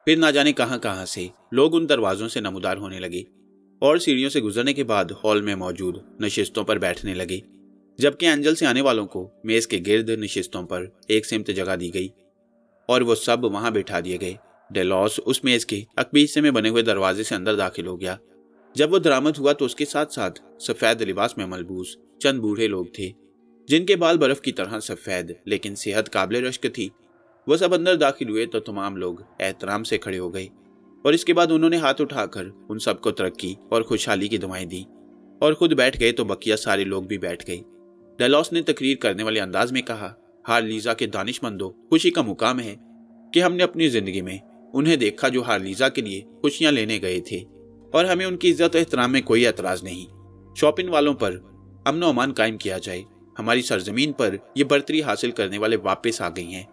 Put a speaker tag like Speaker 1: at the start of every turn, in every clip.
Speaker 1: फिर ना जाने कहां कहां से लोग उन दरवाजों से नमूदार होने लगे और सीढ़ियों से गुजरने के बाद हॉल में मौजूद नशिस्तों पर बैठने लगे, जबकि एंजल से आने वालों को मेज के गिर्द नशिस्तों पर एक सिमत जगह दी गई और वो सब वहां बैठा दिए गए। डेलॉस उस मेज के अकबी हिस्से में बने हुए दरवाजे से अंदर दाखिल हो गया। जब वो दरामद हुआ तो उसके साथ साथ सफेद लिबास में मलबूस चंद बूढ़े लोग थे, जिनके बाल बर्फ की तरह सफेद लेकिन सेहत काबिल रश्क थी। वो सब अंदर दाखिल हुए तो तमाम लोग एहतराम से खड़े हो गए और इसके बाद उन्होंने हाथ उठाकर उन सबको तरक्की और खुशहाली की दुआएं दी और खुद बैठ गए तो बकिया सारे लोग भी बैठ गए। डेलॉस ने तकरीर करने वाले अंदाज में कहा, हारलीजा के दानिशमंदों, खुशी का मुकाम है कि हमने अपनी जिंदगी में उन्हें देखा जो हारलीजा के लिए खुशियां लेने गए थे और हमें उनकी इज्जत एहतराम में कोई एतराज नहीं। शॉपिंग वालों पर अमन अमान कायम किया जाए। हमारी सरजमीन पर ये बर्तरी हासिल करने वाले वापस आ गई हैं।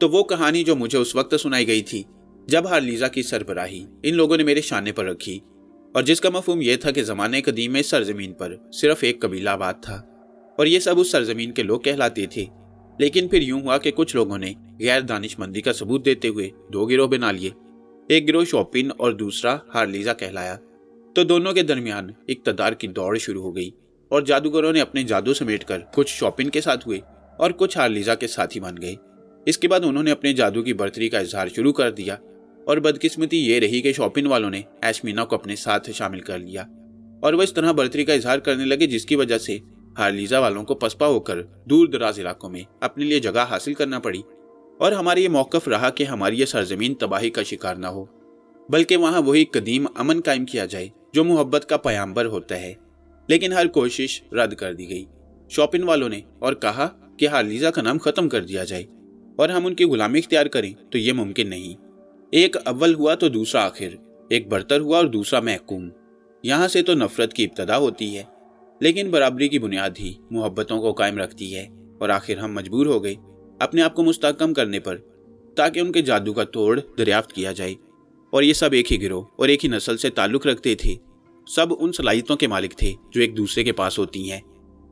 Speaker 1: तो वो कहानी जो मुझे उस वक्त सुनाई गई थी जब हारलीजा की सरबराही इन लोगों ने मेरे शाने पर रखी और जिसका मफहूम यह था कि ज़माने कदीम में इस सरजमीन पर सिर्फ एक कबीला आबाद था और ये सब उस सरजमीन के लोग कहलाते थे। लेकिन फिर यूं हुआ कि कुछ लोगों ने गैर दानिशमंदी का सबूत देते हुए दो गिरोह बना लिए। एक गिरोह शॉपिन और दूसरा हारलीजा कहलाया। तो दोनों के दरमियान इक्तदार की दौड़ शुरू हो गई और जादूगरों ने अपने जादू समेटकर कुछ शॉपिन के साथ हुए और कुछ हारलीजा के साथी बन गए। इसके बाद उन्होंने अपने जादू की बर्तरी का इजहार शुरू कर दिया और बदकिस्मती ये रही कि शॉपिन वालों ने एशमीना को अपने साथ शामिल कर लिया और वह इस तरह बर्तरी का इजहार करने लगे जिसकी वजह से हारलीजा वालों को पसपा होकर दूर दराज इलाकों में अपने लिए जगह हासिल करना पड़ी। और हमारा ये मौकफ रहा कि हमारी ये सरजमीन तबाही का शिकार ना हो, बल्कि वहाँ वही कदीम अमन कायम किया जाए जो मोहब्बत का पयाम्बर होता है। लेकिन हर कोशिश रद्द कर दी गई शॉपिन वालों ने और कहा कि हारलीजा का नाम खत्म कर दिया जाए और हम उनकी गुलामी इख्तियार करें तो ये मुमकिन नहीं। एक अव्वल हुआ तो दूसरा आखिर, एक बरतर हुआ और दूसरा महकूम। यहाँ से तो नफरत की इब्तदा होती है, लेकिन बराबरी की बुनियाद ही मोहब्बतों को कायम रखती है। और आखिर हम मजबूर हो गए अपने आप को मुस्तहकम करने पर ताकि उनके जादू का तोड़ दरियाफ्त किया जाए। और ये सब एक ही गिरोह और एक ही नस्ल से ताल्लुक़ रखते थे। सब उन सलाहियतों के मालिक थे जो एक दूसरे के पास होती हैं,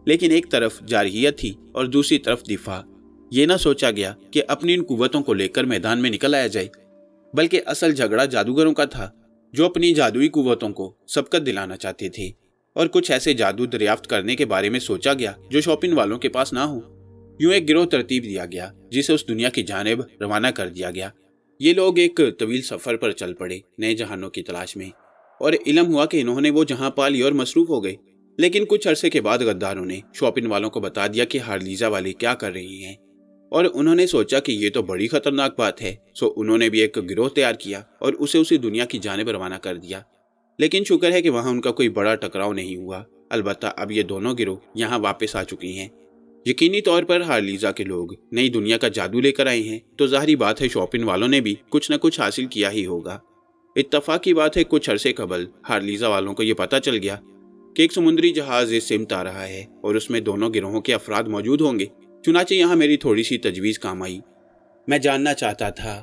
Speaker 1: लेकिन एक तरफ जारहियत थी और दूसरी तरफ दिफा। ये ना सोचा गया कि अपनी इन कुव्वतों को लेकर मैदान में निकल आया जाए, बल्कि असल झगड़ा जादूगरों का था जो अपनी जादुई कुव्वतों को सबकत दिलाना चाहते थे। और कुछ ऐसे जादू दरियाफ्त करने के बारे में सोचा गया जो शॉपिंग वालों के पास ना हो। यूं एक गिरोह तरतीब दिया गया जिसे उस दुनिया की जानिब रवाना कर दिया गया। ये लोग एक तवील सफर पर चल पड़े नए जहानों की तलाश में और इल्म हुआ कि इन्होंने वो जहां पा लिया और मसरूफ हो गए। लेकिन कुछ अरसे के बाद गद्दारों ने शॉपिंग वालों को बता दिया कि हारलीजा वाले क्या कर रही हैं और उन्होंने सोचा कि ये तो बड़ी खतरनाक बात है। सो उन्होंने भी एक गिरोह तैयार किया और उसे उसी दुनिया की जानिब रवाना कर दिया। लेकिन शुक्र है कि वहां उनका कोई बड़ा टकराव नहीं हुआ। अलबत्ता अब ये दोनों गिरोह यहाँ वापस आ चुकी हैं। यकीनी तौर पर हारलीजा के लोग नई दुनिया का जादू लेकर आए हैं, तो जाहिर बात है शॉपिंग वालों ने भी कुछ न कुछ हासिल किया ही होगा। इत्तफाक की बात है कुछ अरसे कबल हारलीजा वालों को यह पता चल गया कि एक समुद्री जहाज इस सिमत आ रहा है और उसमें दोनों गिरोहों के अफराद मौजूद होंगे। चुनाचे यहाँ मेरी थोड़ी सी तजवीज़ काम आई। मैं जानना चाहता था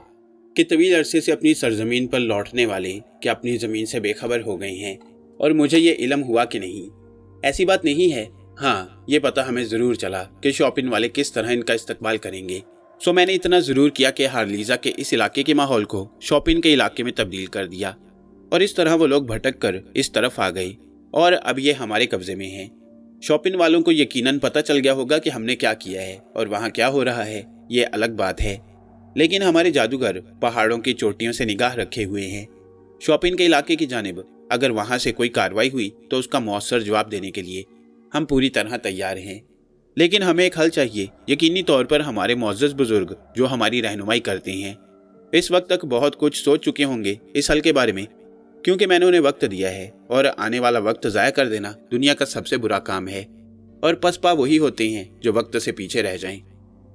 Speaker 1: कि तवील अरसे से अपनी सरजमीन पर लौटने वाले क्या अपनी ज़मीन से बेखबर हो गए हैं और मुझे ये इल्म हुआ कि नहीं। ऐसी बात नहीं है, हाँ ये पता हमें ज़रूर चला कि शॉपिंग वाले किस तरह इनका इस्तकबाल करेंगे। सो मैंने इतना ज़रूर किया कि हारलीजा के इस इलाके के माहौल को शॉपिंग के इलाके में तब्दील कर दिया और इस तरह वो लोग भटक कर इस तरफ आ गए और अब ये हमारे कब्ज़े में हैं। शॉपिंग वालों को यकीनन पता चल गया होगा कि हमने क्या किया है और वहाँ क्या हो रहा है, ये अलग बात है। लेकिन हमारे जादूगर पहाड़ों की चोटियों से निगाह रखे हुए हैं शॉपिंग के इलाके की जानिब। अगर वहाँ से कोई कार्रवाई हुई तो उसका मौसर जवाब देने के लिए हम पूरी तरह तैयार हैं। लेकिन हमें एक हल चाहिए। यकीनी तौर पर हमारे मुअज़्ज़ज़ बुजुर्ग जो हमारी रहनुमाई करते हैं इस वक्त तक बहुत कुछ सोच चुके होंगे इस हल के बारे में, क्योंकि मैंने उन्हें वक्त दिया है और आने वाला वक्त ज़ाया कर देना दुनिया का सबसे बुरा काम है और पसपा वही होते हैं जो वक्त से पीछे रह जाएं।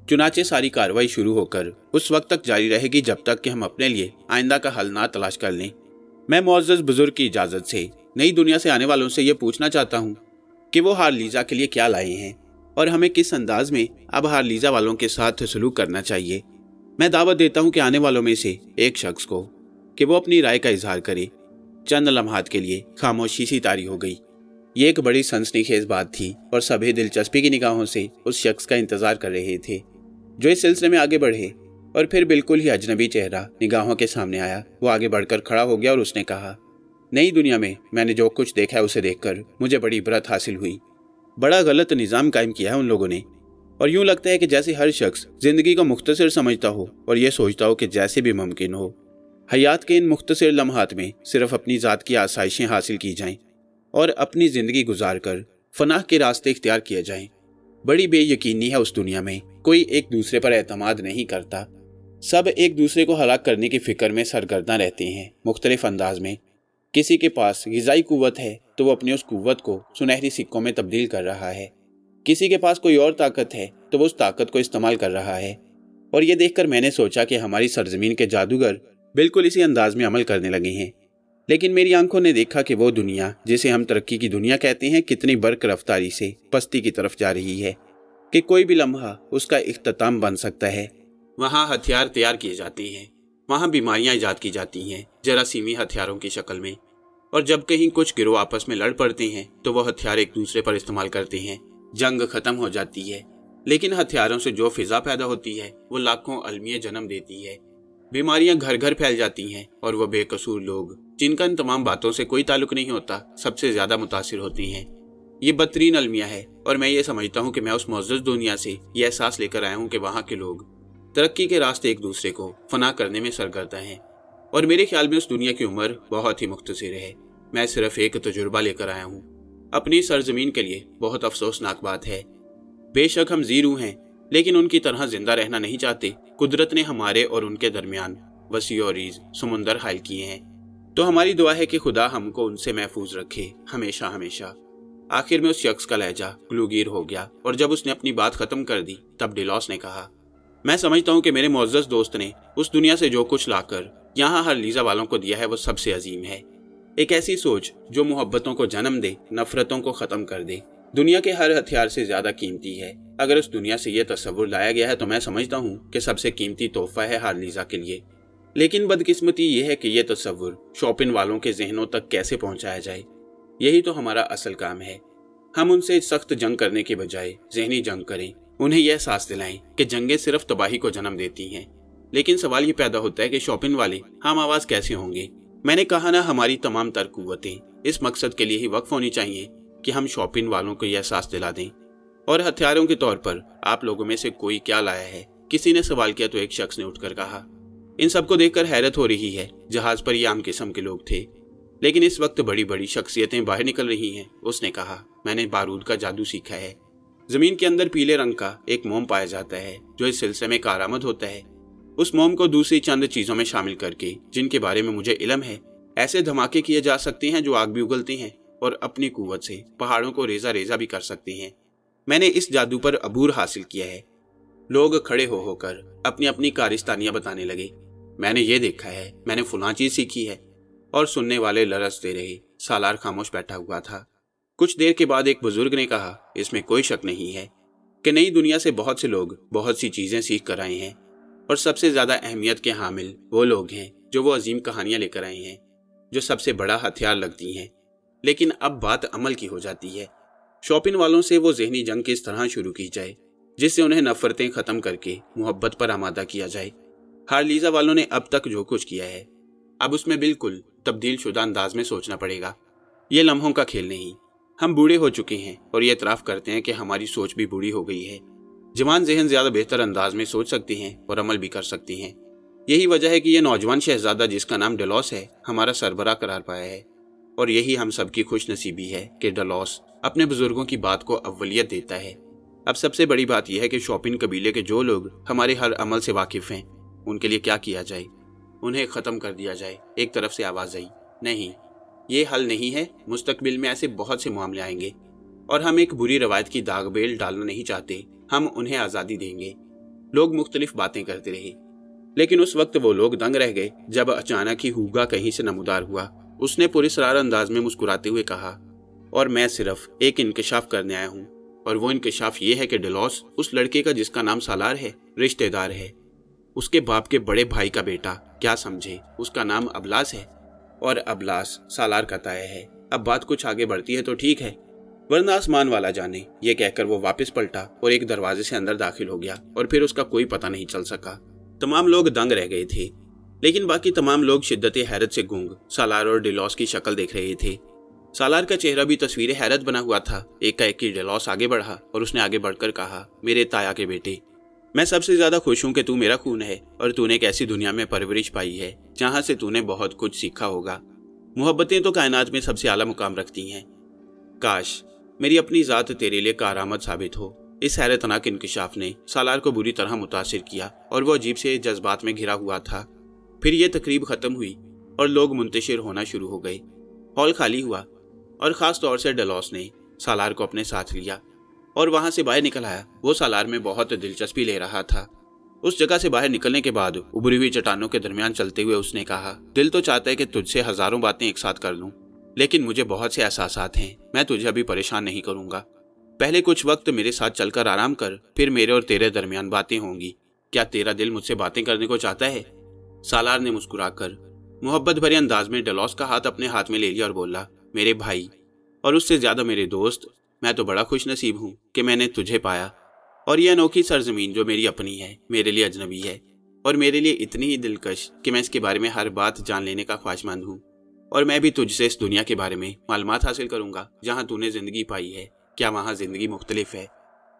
Speaker 1: चुनाचे सारी कार्रवाई शुरू होकर उस वक्त तक जारी रहेगी जब तक कि हम अपने लिए आइंदा का हल ना तलाश कर लें। मैं मुअज़्ज़ज़ बुजुर्ग की इजाज़त से नई दुनिया से आने वालों से ये पूछना चाहता हूँ कि वो हारलीजा के लिए क्या लाए हैं और हमें किस अंदाज में अब हारलीजा वालों के साथ सलूक करना चाहिए। मैं दावत देता हूँ कि आने वालों में से एक शख्स को कि वो अपनी राय का इजहार करे। चंद लम्हात के लिए खामोशी सी तारी हो गई। ये एक बड़ी सनसनीखेज बात थी और सभी दिलचस्पी की निगाहों से उस शख्स का इंतजार कर रहे थे जो इस सिलसिले में आगे बढ़े। और फिर बिल्कुल ही अजनबी चेहरा निगाहों के सामने आया। वो आगे बढ़कर खड़ा हो गया और उसने कहा, नई दुनिया में मैंने जो कुछ देखा है उसे देखकर मुझे बड़ी इबरत हासिल हुई। बड़ा गलत निज़ाम कायम किया है उन लोगों ने, और यूं लगता है कि जैसे हर शख्स जिंदगी को मुख्तसर समझता हो और ये सोचता हो कि जैसे भी मुमकिन हो हयात के इन मुख्तसर लम्हात में सिर्फ अपनी ज़ात की आसाइशें हासिल की जाएं और अपनी ज़िंदगी गुजार कर फनाह के रास्ते इख्तियार किए जाएं। बड़ी बेयकीनी है उस दुनिया में, कोई एक दूसरे पर एतमाद नहीं करता। सब एक दूसरे को हलाक करने की फिक्र में सरगर्दा रहते हैं मुख्तलिफ अंदाज में। किसी के पास ग़िज़ाई कुव्वत है तो वो अपनी उस कुव्वत को सुनहरी सिक्कों में तब्दील कर रहा है। किसी के पास कोई और ताकत है तो वो उस ताकत को इस्तेमाल कर रहा है। और ये देखकर मैंने सोचा कि हमारी सरजमीन के जादूगर बिल्कुल इसी अंदाज में अमल करने लगे हैं। लेकिन मेरी आंखों ने देखा कि वो दुनिया जिसे हम तरक्की की दुनिया कहते हैं कितनी बर्क रफ्तारी से पस्ती की तरफ जा रही है कि कोई भी लम्हा उसका इख्तिताम बन सकता है। वहाँ हथियार तैयार किए जाते हैं, वहाँ बीमारियाँ ईजाद की जाती हैं जरासीमी हथियारों की शक्ल में, और जब कहीं कुछ गिरोह आपस में लड़ पड़ते हैं तो वो हथियार एक दूसरे पर इस्तेमाल करते हैं। जंग ख़त्म हो जाती है, लेकिन हथियारों से जो फिज़ा पैदा होती है वो लाखों अलमिये जन्म देती है। बीमारियां घर घर फैल जाती हैं और वो बेकसूर लोग जिनका इन तमाम बातों से कोई ताल्लुक नहीं होता सबसे ज़्यादा मुतासिर होती हैं। ये बदतरीन अलमिया है, और मैं ये समझता हूँ कि मैं उस मुअज़्ज़ज़ दुनिया से ये एहसास लेकर आया हूँ कि वहाँ के लोग तरक्की के रास्ते एक दूसरे को फना करने में सरगर्दा हैं। और मेरे ख्याल में उस दुनिया की उम्र बहुत ही मुख्तसर है। मैं सिर्फ एक तजुर्बा लेकर आया हूँ। अपनी सरजमीन के लिए बहुत अफसोसनाक बात है। बेशक हम ज़ीरू हैं, लेकिन उनकी तरह जिंदा रहना नहीं चाहते। कुदरत ने हमारे और उनके दरमियान वसी और रीज़ समुंदर हायल किए हैं, तो हमारी दुआ है कि खुदा हमको उनसे महफूज रखे हमेशा हमेशा। आखिर में उस शख्स का लहजा ग्लूगीर हो गया, और जब उसने अपनी बात ख़त्म कर दी तब डेलॉस ने कहा, मैं समझता हूँ कि मेरे मुअज़्ज़ज़ दोस्त ने उस दुनिया से जो कुछ लाकर यहाँ हर लीज़ा वालों को दिया है वो सबसे अजीम है। एक ऐसी सोच जो मोहब्बतों को जन्म दे, नफरतों को ख़त्म कर दे, दुनिया के हर हथियार से ज़्यादा कीमती है। अगर उस दुनिया से यह तस्वुर लाया गया है तो मैं समझता हूँ कि सबसे कीमती तोहफा है हार लीज़ा के लिए। लेकिन बदकिस्मती ये है कि यह तस्वुर शॉपिंग वालों के जहनों तक कैसे पहुँचाया जाए। यही तो हमारा असल काम है। हम उनसे सख्त जंग करने के बजाय जहनी जंग करें, उन्हें यह एहसास दिलाएं कि जंगें सिर्फ तबाही को जन्म देती हैं। लेकिन सवाल ये पैदा होता है कि शॉपिंग वाले हम आवाज़ कैसे होंगे। मैंने कहा ना, हमारी तमाम तर कुव्वतें इस मकसद के लिए ही वक्फ होनी चाहिए कि हम शॉपिंग वालों को यह एहसास दिला दें। और हथियारों के तौर पर आप लोगों में से कोई क्या लाया है? किसी ने सवाल किया तो एक शख्स ने उठकर कहा। इन सबको देखकर हैरत हो रही है। जहाज पर ये आम किस्म के लोग थे, लेकिन इस वक्त बड़ी बड़ी शख्सियतें बाहर निकल रही हैं। उसने कहा, मैंने बारूद का जादू सीखा है। जमीन के अंदर पीले रंग का एक मोम पाया जाता है जो इस सिलसिले में कारामद होता है। उस मोम को दूसरी चंद चीजों में शामिल करके, जिनके बारे में मुझे इल्म है, ऐसे धमाके किए जा सकते हैं जो आग भी उगलती हैं और अपनी कुव्वत से पहाड़ों को रेजा रेजा भी कर सकते हैं। मैंने इस जादू पर अबूर हासिल किया है। लोग खड़े हो होकर अपनी अपनी कारिस्तानियां बताने लगे। मैंने ये देखा है, मैंने फलां चीज सीखी है। और सुनने वाले लरजते रहे। सालार खामोश बैठा हुआ था। कुछ देर के बाद एक बुजुर्ग ने कहा, इसमें कोई शक नहीं है कि नई दुनिया से बहुत से लोग बहुत सी चीजें सीख कर आए हैं, और सबसे ज्यादा अहमियत के हामिल वो लोग हैं जो वो अजीम कहानियां लेकर आए हैं जो सबसे बड़ा हथियार लगती हैं। लेकिन अब बात अमल की हो जाती है। शॉपिंग वालों से वो जहनी जंग किस तरह शुरू की जाए जिससे उन्हें नफरतें खत्म करके मोहब्बत पर आमादा किया जाए। हारलीजा वालों ने अब तक जो कुछ किया है, अब उसमें बिल्कुल तब्दील शुदा अंदाज में सोचना पड़ेगा। ये लम्हों का खेल नहीं। हम बूढ़े हो चुके हैं और ये इतराफ़ करते हैं कि हमारी सोच भी बूढ़ी हो गई है। जवान जहन ज़्यादा बेहतर अंदाज में सोच सकती हैं और अमल भी कर सकती हैं। यही वजह है कि यह नौजवान शहजादा जिसका नाम डेलॉस है हमारा सरबराह करार पाया है। और यही हम सबकी खुश नसीबी है कि डेलॉस अपने बुजुर्गों की बात को अव्वलियत देता है। अब सबसे बड़ी बात यह है कि शॉपिंग कबीले के जो लोग हमारे हर अमल से वाकिफ हैं, उनके लिए क्या किया जाए? उन्हें ख़त्म कर दिया जाए। एक तरफ से आवाज़ आई, नहीं, ये हल नहीं है। मुस्तकबिल में ऐसे बहुत से मामले आएंगे और हम एक बुरी रवायत की दागबेल डालना नहीं चाहते। हम उन्हें आज़ादी देंगे। लोग मुख्तलिफ बातें करते रहे, लेकिन उस वक्त वो लोग दंग रह गए जब अचानक ही हुगा कहीं से नमूदार हुआ। उसने पुरस्रार अंदाज में मुस्कुराते हुए कहा, और मैं सिर्फ एक इंकशाफ करने आया हूँ, और वो इंकशाफ ये है कि डेलॉस उस लड़के का जिसका नाम सालार है रिश्तेदार है। उसके बाप के बड़े भाई का बेटा, क्या समझे, उसका नाम अबलास है और अबलास सालार का ताया है। अब बात कुछ आगे बढ़ती है तो ठीक है, वरना आसमान वाला जाने। ये कहकर वो वापस पलटा और एक दरवाजे से अंदर दाखिल हो गया और फिर उसका कोई पता नहीं चल सका। तमाम लोग दंग रह गए थे, लेकिन बाकी तमाम लोग शिद्दत हैरत से गूंग सालार और डेलॉस की शक्ल देख रहे थे। सालार का चेहरा भी तस्वीर हैरत बना हुआ था। एकाएक डेलॉस आगे बढ़ा और उसने आगे बढ़कर कहा, मेरे ताया के बेटे, मैं सबसे ज्यादा खुश हूं कि तू मेरा खून है और तूने एक ऐसी दुनिया में परवरिश पाई है जहां से तूने बहुत कुछ सीखा होगा। मोहब्बतें तो कायनात में सबसे आला मुकाम रखती हैं। काश मेरी अपनी ज़ात तेरे लिए कारआमद साबित हो। इस हैरतनाक इंकिशाफ ने सालार को बुरी तरह मुतासिर किया और वो अजीब से जज्बात में घिरा हुआ था। फिर यह तकरीब ख़त्म हुई और लोग मुंतशिर होना शुरू हो गए। हॉल खाली हुआ और ख़ास तौर से डेलॉस ने सालार को अपने साथ लिया और वहाँ से बाहर निकल आया। वो सालार में बहुत दिलचस्पी ले रहा था। उस जगह से बाहर निकलने के बाद उभरी हुई चट्टानों के दरमियान चलते हुए उसने कहा, दिल तो चाहता है कि तुझसे हज़ारों बातें एक साथ कर लूँ, लेकिन मुझे बहुत से एहसासात हैं। मैं तुझे अभी परेशान नहीं करूँगा। पहले कुछ वक्त मेरे साथ चलकर आराम कर, फिर मेरे और तेरे दरमियान बातें होंगी। क्या तेरा दिल मुझसे बातें करने को चाहता है? सालार ने मुस्कुराकर मोहब्बत भरे अंदाज में डेलॉस का हाथ अपने हाथ में ले लिया और बोला, मेरे भाई और उससे ज़्यादा मेरे दोस्त, मैं तो बड़ा खुश नसीब हूँ कि मैंने तुझे पाया। और यह अनोखी सरजमीन जो मेरी अपनी है, मेरे लिए अजनबी है और मेरे लिए इतनी ही दिलकश कि मैं इसके बारे में हर बात जान लेने का ख्वाहिशमंद हूँ। और मैं भी तुझसे इस दुनिया के बारे में मालूमात हासिल करूँगा जहाँ तूने ज़िंदगी पाई है। क्या वहाँ ज़िंदगी मुख्तलिफ है?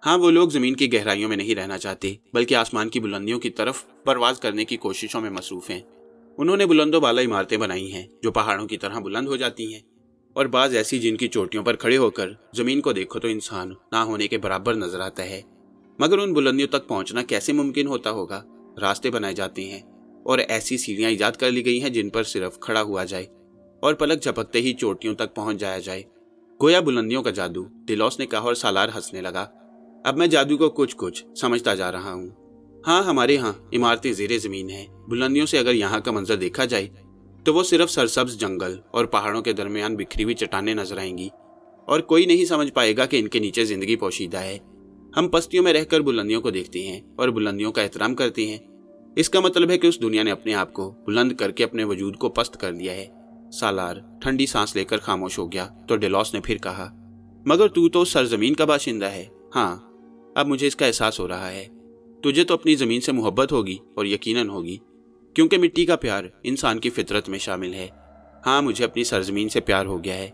Speaker 1: हाँ, वो लोग ज़मीन की गहराइयों में नहीं रहना चाहते, बल्कि आसमान की बुलंदियों की तरफ परवाज़ करने की कोशिशों में मसरूफ़ हैं। उन्होंने बुलंदो बाला इमारतें बनाई हैं जो पहाड़ों की तरह बुलंद हो जाती हैं, और बाज़ ऐसी जिनकी चोटियों पर खड़े होकर ज़मीन को देखो तो इंसान ना होने के बराबर नजर आता है। मगर उन बुलंदियों तक पहुंचना कैसे मुमकिन होता होगा? रास्ते बनाए जाते हैं और ऐसी सीढ़ियां ईजाद कर ली गई हैं जिन पर सिर्फ खड़ा हुआ जाए और पलक झपकते ही चोटियों तक पहुंच जाया जाए। गोया बुलंदियों का जादू, डेलॉस ने कहा और सालार हंसने लगा। अब मैं जादू को कुछ कुछ समझता जा रहा हूँ। हाँ, हमारे यहाँ इमारतें ज़ेरे ज़मीन हैं। बुलंदियों से अगर यहाँ का मंजर देखा जाए तो वो सिर्फ सरसब्ज जंगल और पहाड़ों के दरमियान बिखरी हुई चट्टानें नजर आएंगी और कोई नहीं समझ पाएगा कि इनके नीचे जिंदगी पोशीदा है। हम पस्तियों में रहकर बुलंदियों को देखते हैं और बुलंदियों का एहतराम करते हैं। इसका मतलब है कि उस दुनिया ने अपने आप को बुलंद करके अपने वजूद को पस्त कर दिया है। सालार ठंडी सांस लेकर खामोश हो गया तो डेलॉस ने फिर कहा, मगर तू तो सरजमीन का बाशिंदा है। हाँ, अब मुझे इसका एहसास हो रहा है। तुझे तो अपनी ज़मीन से मोहब्बत होगी और यकीनन होगी, क्योंकि मिट्टी का प्यार इंसान की फितरत में शामिल है। हाँ, मुझे अपनी सरजमीन से प्यार हो गया है।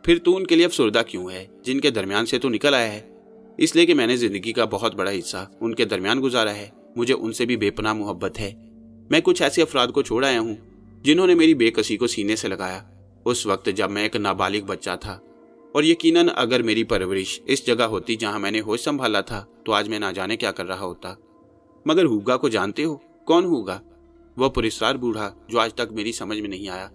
Speaker 1: फिर तू उनके लिए अफसुर्दा क्यों है जिनके दरमियान से तू निकल आया है? इसलिए कि मैंने ज़िंदगी का बहुत बड़ा हिस्सा उनके दरमियान गुजारा है। मुझे उनसे भी बेपनाह मोहब्बत है। मैं कुछ ऐसे अफराद को छोड़ आया हूँ जिन्होंने मेरी बेकसी को सीने से लगाया उस वक्त जब मैं एक नाबालिग बच्चा था, और यकीनन अगर मेरी परवरिश इस जगह होती जहाँ मैंने होश संभाला था तो आज मैं ना जाने क्या कर रहा होता। मगर हुगा को जानते हो? कौन हुगा? वह पुरस्कार बूढ़ा जो आज तक मेरी समझ में नहीं आया।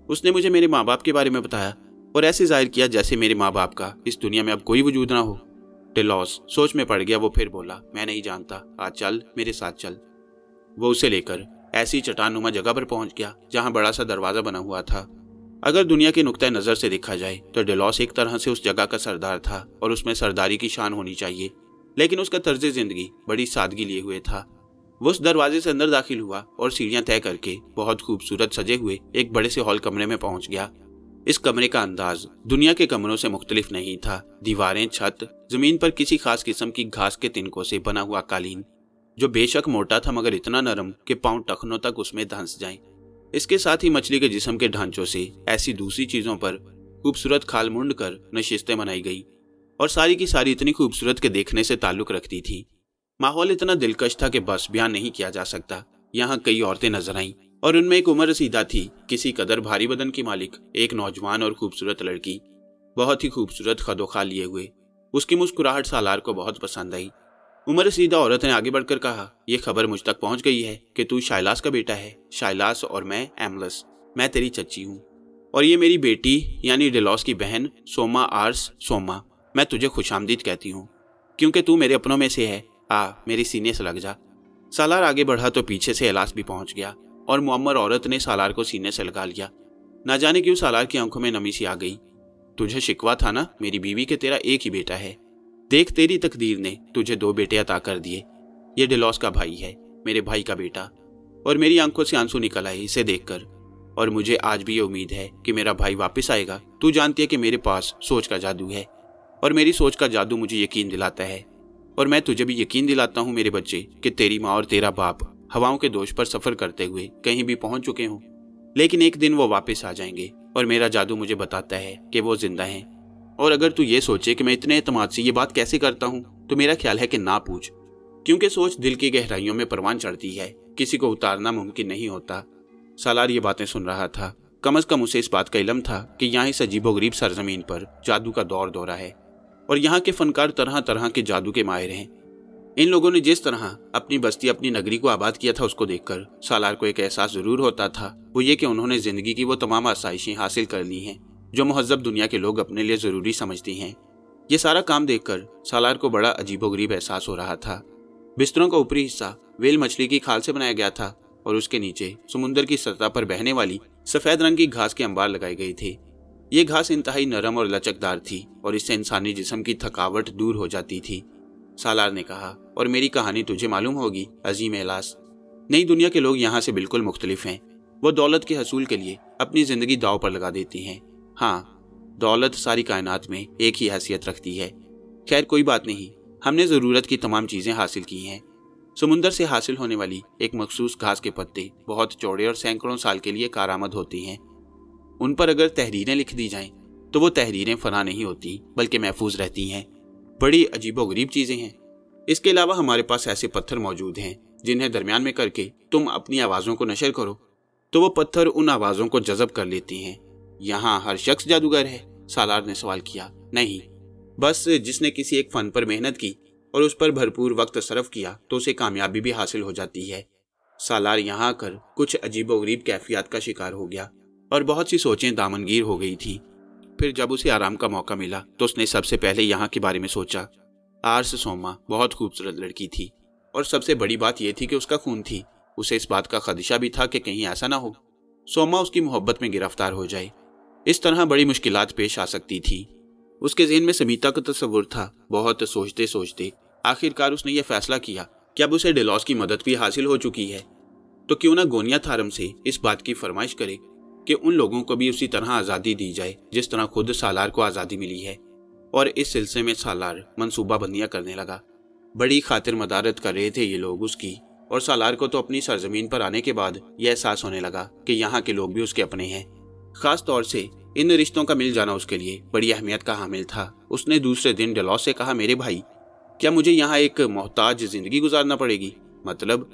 Speaker 1: उसने मुझे मेरे माँ बाप के बारे में बताया और ऐसे जाहिर किया जैसे मेरे माँ बाप का इस दुनिया में अब कोई वजूद ना हो। डेलॉस सोच में पड़ गया। वो फिर बोला, मैं नहीं जानता, आज चल, मेरे साथ चल। वो उसे लेकर ऐसी चट्टान नुमा जगह पर पहुंच गया जहां बड़ा सा दरवाजा बना हुआ था। अगर दुनिया के नुक्ता नज़र से देखा जाए तो डेलॉस एक तरह से उस जगह का सरदार था और उसमें सरदारी की शान होनी चाहिए, लेकिन उसका तर्ज जिंदगी बड़ी सादगी लिए हुए था। वो उस दरवाजे से अंदर दाखिल हुआ और सीढ़ियां तय करके बहुत खूबसूरत सजे हुए एक बड़े से हॉल कमरे में पहुंच गया। इस कमरे का अंदाज दुनिया के कमरों से मुख्तलिफ नहीं था। दीवारें, छत, जमीन पर किसी खास किस्म की घास के तिनकों से बना हुआ कालीन जो बेशक मोटा था मगर इतना नरम कि पांव टखनों तक उसमें धंस जाएं। इसके साथ ही मछली के जिस्म के ढांचों से ऐसी दूसरी चीजों पर खूबसूरत खाल मुंड कर नशिस्तें बनाई गई और सारी की सारी इतनी खूबसूरत के देखने से ताल्लुक रखती थी। माहौल इतना दिलकश था कि बस बयान नहीं किया जा सकता। यहाँ कई औरतें नजर आईं और उनमें एक उम्र रसीदा थी, किसी कदर भारी बदन की मालिक, एक नौजवान और खूबसूरत लड़की, बहुत ही खूबसूरत खदोखा लिए हुए। उसकी मुस्कुराहट सालार को बहुत पसंद आई। उम्र रसीदा औरत ने आगे बढ़कर कहा, यह खबर मुझ तक पहुंच गई है कि तू शाइलास का बेटा है। शाइलास और मैं एमलस, मैं तेरी चच्ची हूँ, और ये मेरी बेटी यानी डेलॉस की बहन सोमा आर्स। सोमा, मैं तुझे खुशामदीद कहती हूँ क्योंकि तू मेरे अपनों में से है। आ, मेरी सीने से लग जा। सालार आगे बढ़ा तो पीछे से एलास भी पहुंच गया और मुअम्मर औरत ने सालार को सीने से लगा लिया। ना जाने क्यों सालार की आंखों में नमी सी आ गई। तुझे शिकवा था ना मेरी बीवी के तेरा एक ही बेटा है। देख, तेरी तकदीर ने तुझे 2 बेटे अता कर दिए। ये डेलॉस का भाई है, मेरे भाई का बेटा, और मेरी आंखों से आंसू निकल आए इसे देखकर। और मुझे आज भी ये उम्मीद है कि मेरा भाई वापस आएगा। तू जानती है कि मेरे पास सोच का जादू है और मेरी सोच का जादू मुझे यकीन दिलाता है, और मैं तुझे भी यकीन दिलाता हूँ मेरे बच्चे कि तेरी माँ और तेरा बाप हवाओं के दोष पर सफर करते हुए कहीं भी पहुंच चुके हों, लेकिन एक दिन वो वापस आ जाएंगे और मेरा जादू मुझे बताता है कि वो जिंदा हैं। और अगर तू ये सोचे कि मैं इतने एतमाद से ये बात कैसे करता हूँ, तो मेरा ख्याल है कि ना पूछ, क्योंकि सोच दिल की गहराइयों में परवान चढ़ती है, किसी को उतारना मुमकिन नहीं होता। सालार ये बातें सुन रहा था। कम से कम उसे इस बात का इल्म था कि यहाँ इस अजीबोगरीब सरजमीन पर जादू का दौर दौरा है और यहाँ के फनकार तरह तरह के जादू के माहिर हैं। इन लोगों ने जिस तरह अपनी बस्ती, अपनी नगरी को आबाद किया था, उसको देखकर सालार को एक एहसास जरूर होता था, वो ये कि उन्होंने जिंदगी की वो तमाम आसाइशें हासिल कर ली हैं जो मुहज़्ज़ब दुनिया के लोग अपने लिए ज़रूरी समझती हैं। ये सारा काम देखकर सालार को बड़ा अजीबोगरीब एहसास हो रहा था। बिस्तरों का ऊपरी हिस्सा व्हेल मछली की खाल से बनाया गया था और उसके नीचे समुद्र की सतह पर बहने वाली सफेद रंग की घास के अंबार लगाए गए थे। ये घास इंतहाई नरम और लचकदार थी और इससे इंसानी जिस्म की थकावट दूर हो जाती थी। सालार ने कहा, और मेरी कहानी तुझे मालूम होगी अजीम एलास, नई दुनिया के लोग यहाँ से बिल्कुल मुख्तलिफ हैं। वो दौलत के हसूल के लिए अपनी जिंदगी दांव पर लगा देती हैं। हाँ, दौलत सारी कायनात में एक ही हैसियत रखती है। खैर कोई बात नहीं, हमने ज़रूरत की तमाम चीज़ें हासिल की हैं। समुंदर से हासिल होने वाली एक मखसूस घास के पत्ते बहुत चौड़े और सैकड़ों साल के लिए कारामद होती हैं। उन पर अगर तहरीरें लिख दी जाएं तो वो तहरीरें फना नहीं होती बल्कि महफूज रहती हैं। बड़ी अजीबोगरीब चीज़ें हैं। इसके अलावा हमारे पास ऐसे पत्थर मौजूद हैं जिन्हें दरमियान में करके तुम अपनी आवाज़ों को नशर करो तो वो पत्थर उन आवाज़ों को जज़ब कर लेती हैं। यहाँ हर शख्स जादूगर है? सालार ने सवाल किया। नहीं, बस जिसने किसी एक फ़न पर मेहनत की और उस पर भरपूर वक्त सर्फ किया तो उसे कामयाबी भी हासिल हो जाती है। सालार यहाँ आकर कुछ अजीबोगरीब कैफियत का शिकार हो गया और बहुत सी सोचें दामनगीर हो गई थी। फिर जब उसे आराम का मौका मिला तो उसने सबसे पहले यहाँ के बारे में सोचा। आर्स सोमा बहुत खूबसूरत लड़की थी और सबसे बड़ी बात यह थी कि उसका खून थी। उसे इस बात का खदशा भी था कि कहीं ऐसा ना हो सोमा उसकी मोहब्बत में गिरफ्तार हो जाए। इस तरह बड़ी मुश्किलात पेश आ सकती थी। उसके ज़हन में समीता का तस्वुर था। बहुत सोचते सोचते आखिरकार उसने ये फैसला किया कि अब उसे डेलॉस की मदद भी हासिल हो चुकी है तो क्यों ना गोनिया थारम से इस बात की फरमाइश करे कि उन लोगों को भी उसी तरह आज़ादी दी जाए जिस तरह खुद सालार को आज़ादी मिली है। और इस सिलसिले में सालार मनसूबाबंदियां करने लगा। बड़ी खातिर मदारत कर रहे थे ये लोग उसकी, और सालार को तो अपनी सरजमीन पर आने के बाद यह एहसास होने लगा कि यहाँ के लोग भी उसके अपने हैं। खास तौर से इन रिश्तों का मिल जाना उसके लिए बड़ी अहमियत का हामिल था। उसने दूसरे दिन डेलॉस से कहा, मेरे भाई, क्या मुझे यहाँ एक मोहताज जिंदगी गुजारना पड़ेगी? मतलब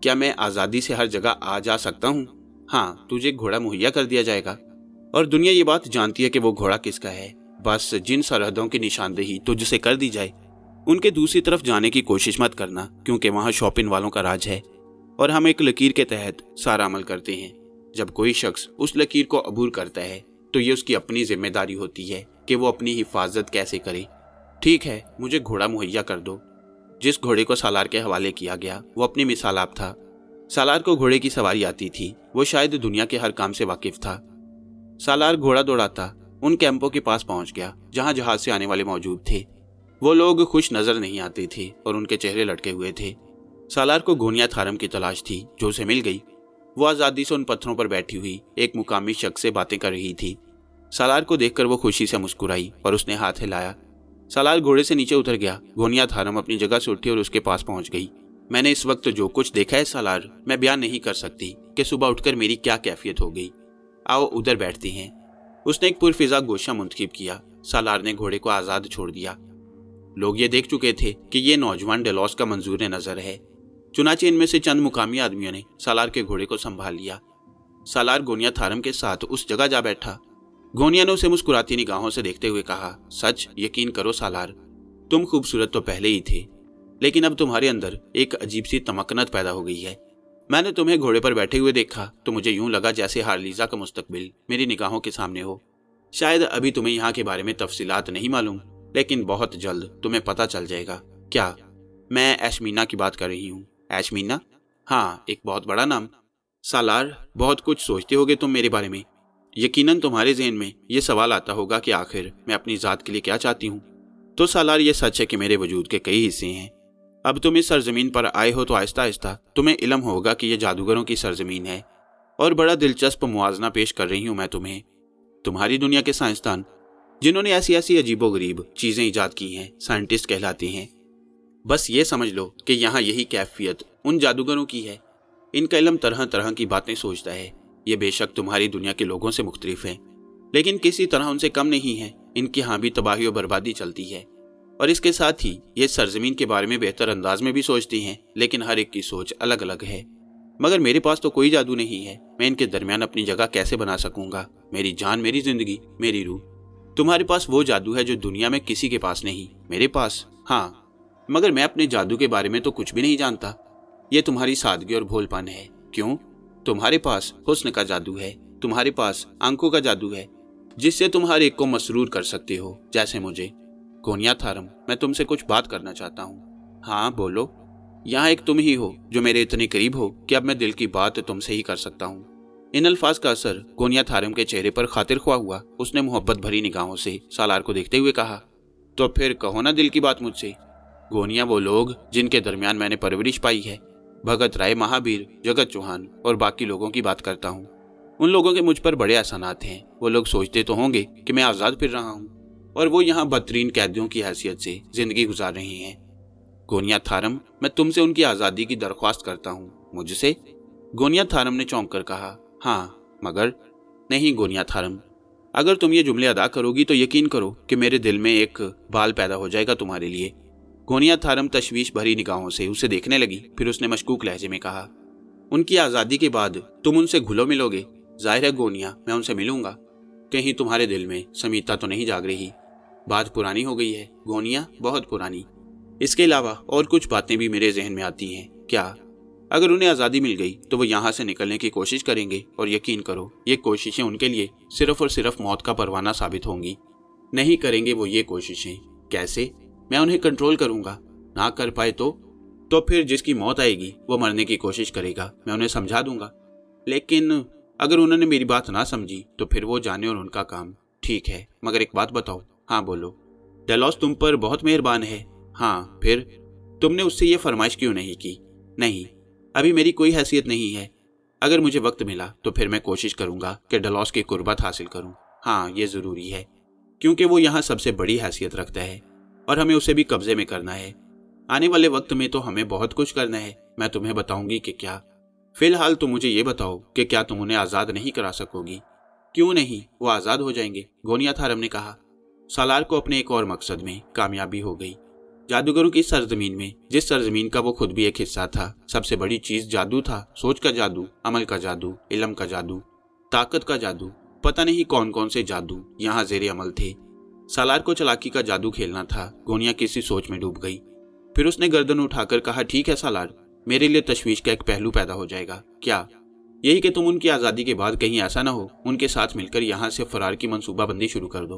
Speaker 1: क्या मैं आज़ादी से हर जगह आ जा सकता हूँ? हाँ, तुझे घोड़ा मुहैया कर दिया जाएगा और दुनिया ये बात जानती है कि वो घोड़ा किसका है। बस जिन सरहदों की निशानदेही तुझसे कर दी जाए उनके दूसरी तरफ जाने की कोशिश मत करना, क्योंकि वहाँ शॉपिंग वालों का राज है और हम एक लकीर के तहत सारा अमल करते हैं। जब कोई शख्स उस लकीर को अबूर करता है तो ये उसकी अपनी जिम्मेदारी होती है कि वो अपनी हिफाजत कैसे करे। ठीक है, मुझे घोड़ा मुहैया कर दो। जिस घोड़े को सालार के हवाले किया गया वो अपनी मिसाल आप था। सालार को घोड़े की सवारी आती थी। वो शायद दुनिया के हर काम से वाकिफ था। सालार घोड़ा दौड़ाता उन कैंपों के पास पहुंच गया जहां जहाज से आने वाले मौजूद थे। वो लोग खुश नजर नहीं आते थे और उनके चेहरे लटके हुए थे। सालार को गोनिया थारम की तलाश थी जो उसे मिल गई। वो आज़ादी से उन पत्थरों पर बैठी हुई एक मुकामी शख्स से बातें कर रही थी। सालार को देखकर वो खुशी से मुस्कुराई और उसने हाथ हिलाया। सालार घोड़े से नीचे उतर गया। गोनिया थारम अपनी जगह से उठी और उसके पास पहुंच गई। मैंने इस वक्त जो कुछ देखा है सालार, मैं बयान नहीं कर सकती कि सुबह उठकर मेरी क्या कैफियत हो गई। आओ उधर बैठते हैं। उसने एक पुरफिजा गोशा मुंतखब किया। सालार ने घोड़े को आज़ाद छोड़ दिया। लोग ये देख चुके थे कि ये नौजवान डेलॉस का मंजूर नजर है। चुनाचे इनमें से चंद मुकामी आदमियों ने सालार के घोड़े को संभाल लिया। सालार गोनिया थारम के साथ उस जगह जा बैठा। गोनिया ने उसे मुस्कुराती निगाहों से देखते हुए कहा, सच यकीन करो सालार, तुम खूबसूरत तो पहले ही थे, लेकिन अब तुम्हारे अंदर एक अजीब सी तमकनत पैदा हो गई है। मैंने तुम्हें घोड़े पर बैठे हुए देखा तो मुझे यूं लगा जैसे हारलीजा का मुस्तकबिल मेरी निगाहों के सामने हो। शायद अभी तुम्हें यहाँ के बारे में तफसीलात नहीं मालूम, लेकिन बहुत जल्द तुम्हें पता चल जाएगा। क्या? मैं एशमीना की बात कर रही हूँ। एशमीना? हाँ, एक बहुत बड़ा नाम। सालार, बहुत कुछ सोचते होगे तुम मेरे बारे में। यकीनन तुम्हारे ज़हन में ये सवाल आता होगा कि आखिर मैं अपनी ज़ात के लिए क्या चाहती हूँ। तो सालार, ये सच है कि मेरे वजूद के कई हिस्से हैं। अब तुम इस सरजमीन पर आए हो तो आहिस्ता आहिस्ता तुम्हें इल्म होगा कि यह जादूगरों की सरजमीन है और बड़ा दिलचस्प मुआवजा पेश कर रही हूँ मैं तुम्हें। तुम्हारी दुनिया के साइंसदान जिन्होंने ऐसी ऐसी अजीबोगरीब चीज़ें ईजाद की हैं साइंटिस्ट कहलाते हैं। बस ये समझ लो कि यहाँ यही कैफियत उन जादूगरों की है इनका इल्म तरह तरह की बातें सोचता है। ये बेशक तुम्हारी दुनिया के लोगों से मुख्तलिफ है, लेकिन किसी तरह उनसे कम नहीं है। इनकी यहाँ भी तबाही और बर्बादी चलती है, और इसके साथ ही ये सरजमीन के बारे में बेहतर अंदाज में भी सोचती हैं, लेकिन हर एक की सोच अलग अलग है। मगर मेरे पास तो कोई जादू नहीं है। मैं इनके दरमियान अपनी जगह कैसे बना सकूंगा? मेरी जान, मेरी जिंदगी, मेरी रूह। तुम्हारे पास वो जादू है जो दुनिया में किसी के पास नहीं। मेरे पास हाँ, मगर मैं अपने जादू के बारे में तो कुछ भी नहीं जानता। ये तुम्हारी सादगी और भोलपन है। क्यों? तुम्हारे पास हुस्न का जादू है, तुम्हारे पास आंखों का जादू है, जिससे तुम हर एक को मसरूर कर सकते हो, जैसे मुझे। गोनिया थारम, मैं तुमसे कुछ बात करना चाहता हूँ। हाँ बोलो। यहाँ एक तुम ही हो जो मेरे इतने करीब हो कि अब मैं दिल की बात तुमसे ही कर सकता हूँ। इन अल्फाज का असर गोनिया थारम के चेहरे पर खातिर ख्वाह हुआ। उसने मोहब्बत भरी निगाहों से सालार को देखते हुए कहा, तो फिर कहो ना दिल की बात मुझसे। गोनिया, वो लोग जिनके दरमियान मैंने परवरिश पाई है, भगत राय, महावीर, जगत चौहान और बाकी लोगों की बात करता हूँ। उन लोगों के मुझ पर बड़े एहसानात हैं। वो लोग सोचते तो होंगे कि मैं आज़ाद फिर रहा हूँ, और वो यहाँ बदतरीन कैदियों की हैसियत से जिंदगी गुजार रहे हैं। गोनिया थारम, मैं तुमसे उनकी आज़ादी की दरख्वास्त करता हूँ। मुझसे? गोनिया थारम ने चौंक कर कहा, हाँ मगर। नहीं गोनिया थारम, अगर तुम ये जुमले अदा करोगी तो यकीन करो कि मेरे दिल में एक बाल पैदा हो जाएगा तुम्हारे लिए। गोनिया थारम तशवीश भरी निगाहों से उसे देखने लगी। फिर उसने मशकूक लहजे में कहा, उनकी आज़ादी के बाद तुम उनसे घुलो मिलोगे? जाहिर है गोनिया, मैं उनसे मिलूंगा। कहीं तुम्हारे दिल में समीता तो नहीं जाग रही? बात पुरानी हो गई है गोनिया, बहुत पुरानी। इसके अलावा और कुछ बातें भी मेरे जहन में आती हैं। क्या? अगर उन्हें आज़ादी मिल गई तो वो यहाँ से निकलने की कोशिश करेंगे, और यकीन करो ये कोशिशें उनके लिए सिर्फ और सिर्फ मौत का परवाना साबित होंगी। नहीं करेंगे वो ये कोशिशें। कैसे? मैं उन्हें कंट्रोल करूंगा। ना कर पाए तो फिर जिसकी मौत आएगी वो मरने की कोशिश करेगा। मैं उन्हें समझा दूंगा। लेकिन अगर उन्होंने मेरी बात ना समझी तो फिर वो जाने और उनका काम। ठीक है, मगर एक बात बताओ। हाँ बोलो। डेलॉस तुम पर बहुत मेहरबान है। हाँ, फिर तुमने उससे ये फरमाइश क्यों नहीं की? नहीं, अभी मेरी कोई हैसियत नहीं है। अगर मुझे वक्त मिला तो फिर मैं कोशिश करूंगा कि डेलॉस की कुर्बत हासिल करूं। हाँ, ये ज़रूरी है, क्योंकि वो यहाँ सबसे बड़ी हैसियत रखता है और हमें उसे भी कब्जे में करना है। आने वाले वक्त में तो हमें बहुत कुछ करना है। मैं तुम्हें बताऊंगी कि क्या। फिलहाल तुम मुझे ये बताओ कि क्या तुम उन्हें आज़ाद नहीं करा सकोगी? क्यों नहीं, वो आज़ाद हो जाएंगे, गोनिया थारम ने कहा। सालार को अपने एक और मकसद में कामयाबी हो गई। जादूगरों की सरजमीन में, जिस सरजमीन का वो खुद भी एक हिस्सा था, सबसे बड़ी चीज जादू था। सोच का जादू, अमल का जादू, इल्म का जादू, ताकत का जादू, पता नहीं कौन कौन से जादू यहाँ जेरे अमल थे। सालार को चालाकी का जादू खेलना था। गोनिया किसी सोच में डूब गई। फिर उसने गर्दन उठाकर कहा, ठीक है सालार, मेरे लिए तशवीश का एक पहलू पैदा हो जाएगा। क्या? यही कि तुम उनकी आज़ादी के बाद कहीं ऐसा ना हो उनके साथ मिलकर यहाँ से फरार की मंसूबाबंदी शुरू कर दो।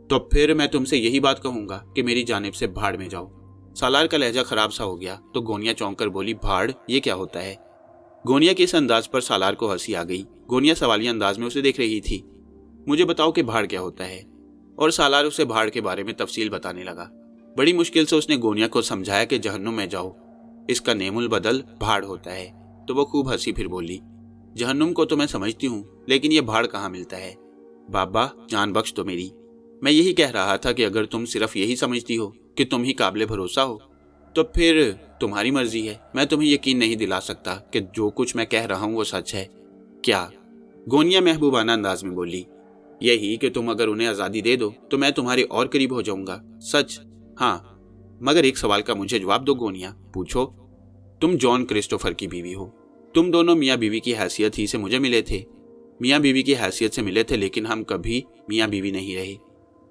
Speaker 1: तो फिर मैं तुमसे यही बात कहूंगा कि मेरी जानिब से भाड़ में जाओ। सालार का लहजा खराब सा हो गया तो गोनिया चौंक कर बोली, भाड़? ये क्या होता है? गोनिया के इस अंदाज पर सालार को हंसी आ गई। गोनिया सवालिया अंदाज में उसे देख रही थी। मुझे बताओ कि भाड़ क्या होता है? और सालार उसे भाड़ के बारे में तफसील बताने लगा। बड़ी मुश्किल से उसने गोनिया को समझाया कि जहन्नुम में जाओ, इसका नेमुल बदल भाड़ होता है। तो वो खूब हंसी। फिर बोली, जहन्नुम को तो मैं समझती हूँ, लेकिन ये भाड़ कहाँ मिलता है? बाबा जान बख्श तो मेरी, मैं यही कह रहा था कि अगर तुम सिर्फ यही समझती हो कि तुम ही काबिले भरोसा हो तो फिर तुम्हारी मर्जी है। मैं तुम्हें यकीन नहीं दिला सकता कि जो कुछ मैं कह रहा हूँ वो सच है। क्या? गोनिया महबूबाना अंदाज में बोली, यही कि तुम अगर उन्हें आज़ादी दे दो तो मैं तुम्हारे और करीब हो जाऊंगा। सच? हाँ, मगर एक सवाल का मुझे जवाब दो गोनिया। पूछो। तुम जॉन क्रिस्टोफर की बीवी हो। तुम दोनों मियाँ बीवी की हैसियत ही से मुझे मिले थे। मियाँ बीवी की हैसियत से मिले थे, लेकिन हम कभी मियाँ बीवी नहीं रहे।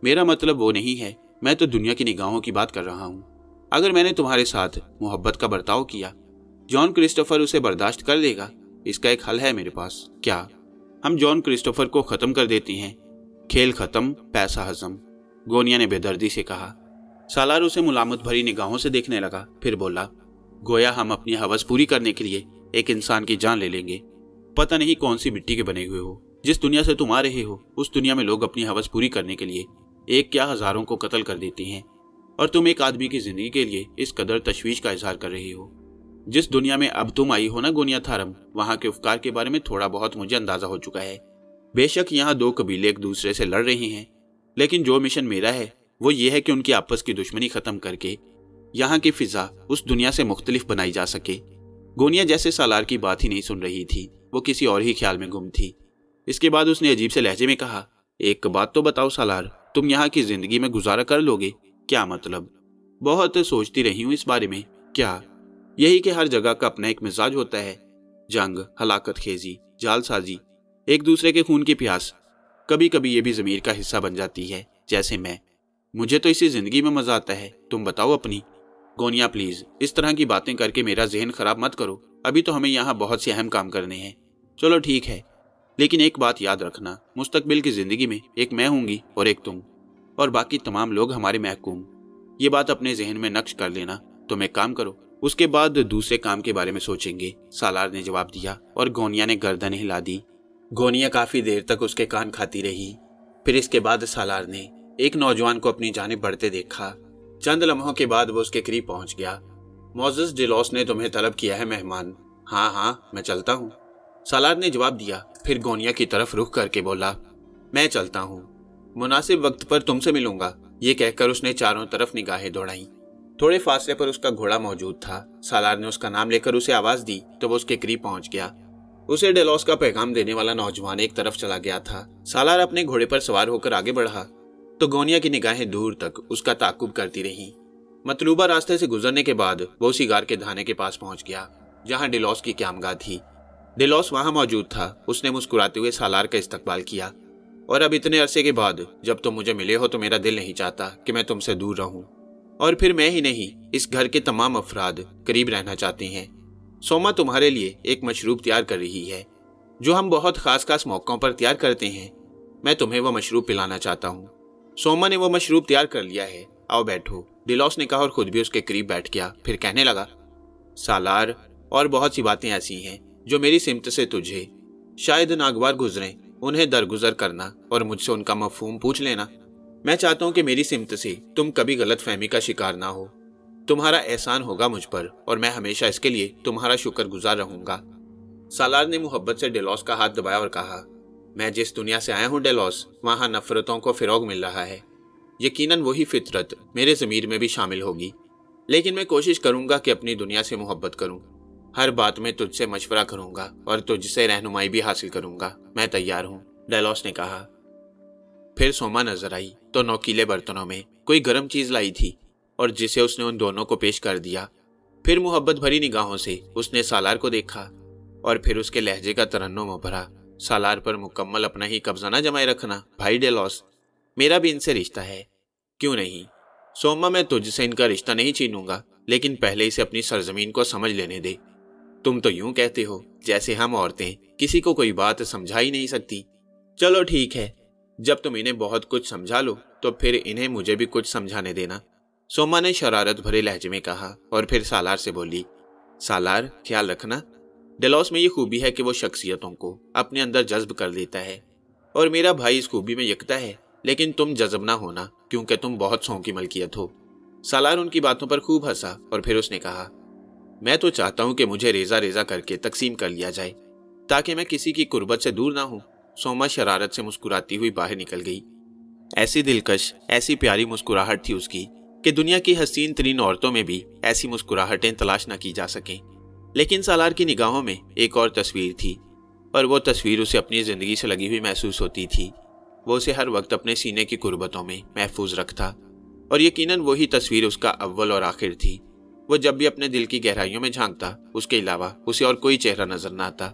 Speaker 1: मेरा मतलब वो नहीं है, मैं तो दुनिया की निगाहों की बात कर रहा हूँ। अगर मैंने तुम्हारे साथ मोहब्बत का बर्ताव किया, जॉन क्रिस्टोफर उसे बर्दाश्त कर देगा? इसका एक हल है मेरे पास। क्या? हम जॉन क्रिस्टोफर को खत्म कर देते हैं। खेल खत्म, पैसा हजम, गोनिया ने बेदर्दी से कहा। सालार उसे मुलामत भरी निगाहों से देखने लगा। फिर बोला, गोया हम अपनी हवस पूरी करने के लिए एक इंसान की जान ले लेंगे। पता नहीं कौन सी मिट्टी के बने हुए हो। जिस दुनिया से तुम आ रहे हो उस दुनिया में लोग अपनी हवस पूरी करने के लिए एक क्या हजारों को कत्ल कर देते हैं, और तुम एक आदमी की जिंदगी के लिए इस कदर तशवीश का इजहार कर रही हो। जिस दुनिया में अब तुम आई हो ना गोनिया थारम, वहां के अफकार के बारे में थोड़ा बहुत मुझे अंदाजा हो चुका है। बेशक यहाँ दो कबीले एक दूसरे से लड़ रहे हैं, लेकिन जो मिशन मेरा है वो ये है कि उनकी आपस की दुश्मनी खत्म करके यहाँ की फिजा उस दुनिया से मुख्तलिफ बनाई जा सके। गोनिया जैसे सालार की बात ही नहीं सुन रही थी, वो किसी और ही ख्याल में गुम थी। इसके बाद उसने अजीब से लहजे में कहा, एक बात तो बताओ सालार, तुम यहाँ की जिंदगी में गुजारा कर लोगे? क्या मतलब? बहुत सोचती रही हूँ इस बारे में। क्या? यही कि हर जगह का अपना एक मिजाज होता है। जंग, हलाकत खेजी, जालसाजी, एक दूसरे के खून की प्यास, कभी कभी ये भी ज़मीर का हिस्सा बन जाती है, जैसे मैं। मुझे तो इसी जिंदगी में मजा आता है, तुम बताओ अपनी। गोनिया प्लीज, इस तरह की बातें करके मेरा जहन खराब मत करो, अभी तो हमें यहाँ बहुत से अहम काम करने हैं। चलो ठीक है, लेकिन एक बात याद रखना, मुस्तकबिल की जिंदगी में एक मैं होंगी और एक तुम, और बाकी तमाम लोग हमारे महकूम। ये बात अपने जहन में नक्श कर लेना। तुम एक काम करो, उसके बाद दूसरे काम के बारे में सोचेंगे, सालार ने जवाब दिया और गोनिया ने गर्दन हिला दी। गोनिया काफी देर तक उसके कान खाती रही। फिर इसके बाद सालार ने एक नौजवान को अपनी जानिब बढ़ते देखा। चंद लम्हों के बाद वो उसके करीब पहुंच गया। मोजेस डिलॉस ने तुम्हें तलब किया है मेहमान। हाँ हाँ, मैं चलता हूँ, सालार ने जवाब दिया। फिर गोनिया की तरफ रुख करके बोला, मैं चलता हूँ, मुनासिब वक्त पर तुमसे मिलूंगा। ये कहकर उसने चारों तरफ निगाहें दौड़ाई। थोड़े फासले पर उसका घोड़ा मौजूद था। सालार ने उसका नाम लेकर उसे आवाज दी तो वो उसके करीब पहुंच गया। उसे डेलॉस का पैगाम देने वाला नौजवान एक तरफ चला गया था। सालार अपने घोड़े पर सवार होकर आगे बढ़ा तो गोनिया की निगाहें दूर तक उसका ताकुब करती रहीं। मतलूबा रास्ते से गुजरने के बाद वो सिगार के धाने के पास पहुंच गया, जहां डेलॉस की क़यामगाह थी। डेलॉस वहां मौजूद था। उसने मुस्कुराते हुए सालार का इस्तकबाल किया। और अब इतने अरसे के बाद जब तुम मुझे मिले हो तो मेरा दिल नहीं चाहता कि मैं तुमसे दूर रहूं। और फिर मैं ही नहीं, इस घर के तमाम अफराद करीब रहना चाहते हैं। सोमा तुम्हारे लिए एक मशरूब तैयार कर रही है, जो हम बहुत खास मौक़ों पर तैयार करते हैं। मैं तुम्हें वो मशरूब पिलाना चाहता हूँ। सोमा ने वो मशरूब तैयार कर लिया है, आओ बैठो, डिलॉस ने कहा और खुद भी उसके करीब बैठ गया। फिर कहने लगा, सालार, और बहुत सी बातें ऐसी हैं जो मेरी सिमत से तुझे शायद नागवार गुजरें, उन्हें दरगुजर करना और मुझसे उनका मफहूम पूछ लेना। मैं चाहता हूं कि मेरी सिमत से तुम कभी गलत फहमी का शिकार ना हो। तुम्हारा एहसान होगा मुझ पर और मैं हमेशा इसके लिए तुम्हारा शुक्रगुजार रहूंगा। सालार ने मोहब्बत से डेलॉस का हाथ दबाया और कहा, मैं जिस दुनिया से आया हूं डेलॉस, वहां नफरतों को फिरोग मिल रहा है। यकीनन वही फितरत मेरे ज़मीर में भी शामिल होगी, लेकिन मैं कोशिश करूंगा कि अपनी दुनिया से मोहब्बत करूं। हर बात में तुझसे मशवरा करूंगा और तुझसे रहनुमाई भी हासिल करूंगा। मैं तैयार हूं, डेलॉस ने कहा। फिर सोमा नजर आई तो नोकीले बर्तनों में कोई गर्म चीज लाई थी और जिसे उसने उन दोनों को पेश कर दिया। फिर मोहब्बत भरी निगाहों से उसने सालार को देखा और फिर उसके लहजे का तरन्नुम उभरा, सालार पर मुकम्मल अपना ही कब्जा न जमाए रखना भाई डेलॉस, मेरा भी इनसे रिश्ता है। क्यों नहीं सोमा, मैं तुझसे इनका रिश्ता नहीं छीनूंगा, लेकिन पहले इसे अपनी सरजमीन को समझ लेने दे। तुम तो यूं कहते हो जैसे हम औरतें किसी को कोई बात समझा ही नहीं सकती। चलो ठीक है, जब तुम इन्हें बहुत कुछ समझा लो तो फिर इन्हें मुझे भी कुछ समझाने देना, सोमा ने शरारत भरे लहजे में कहा। और फिर सालार से बोली, सालार ख्याल रखना, डेलॉस में ये खूबी है कि वो शख्सियतों को अपने अंदर जज्ब कर लेता है और मेरा भाई इस खूबी में यकता है, लेकिन तुम जज्ब ना होना क्योंकि तुम बहुत सौ की मलकियत हो। सालार उनकी बातों पर खूब हंसा और फिर उसने कहा, मैं तो चाहता हूं कि मुझे रेजा रेजा करके तकसीम कर लिया जाए ताकि मैं किसी की कुर्बत से दूर ना हूं। सोमा शरारत से मुस्कुराती हुई बाहर निकल गई। ऐसी दिलकश, ऐसी प्यारी मुस्कुराहट थी उसकी कि दुनिया की हसीन तरीन औरतों में भी ऐसी मुस्कुराहटें तलाश न की जा सकें। लेकिन सालार की निगाहों में एक और तस्वीर थी और वो तस्वीर उसे अपनी जिंदगी से लगी हुई महसूस होती थी। वो उसे हर वक्त अपने सीने की कुर्बतों में महफूज रखता और यकीनन वही तस्वीर उसका अव्वल और आखिर थी। वो जब भी अपने दिल की गहराइयों में झांकता, उसके अलावा उसे और कोई चेहरा नजर न आता।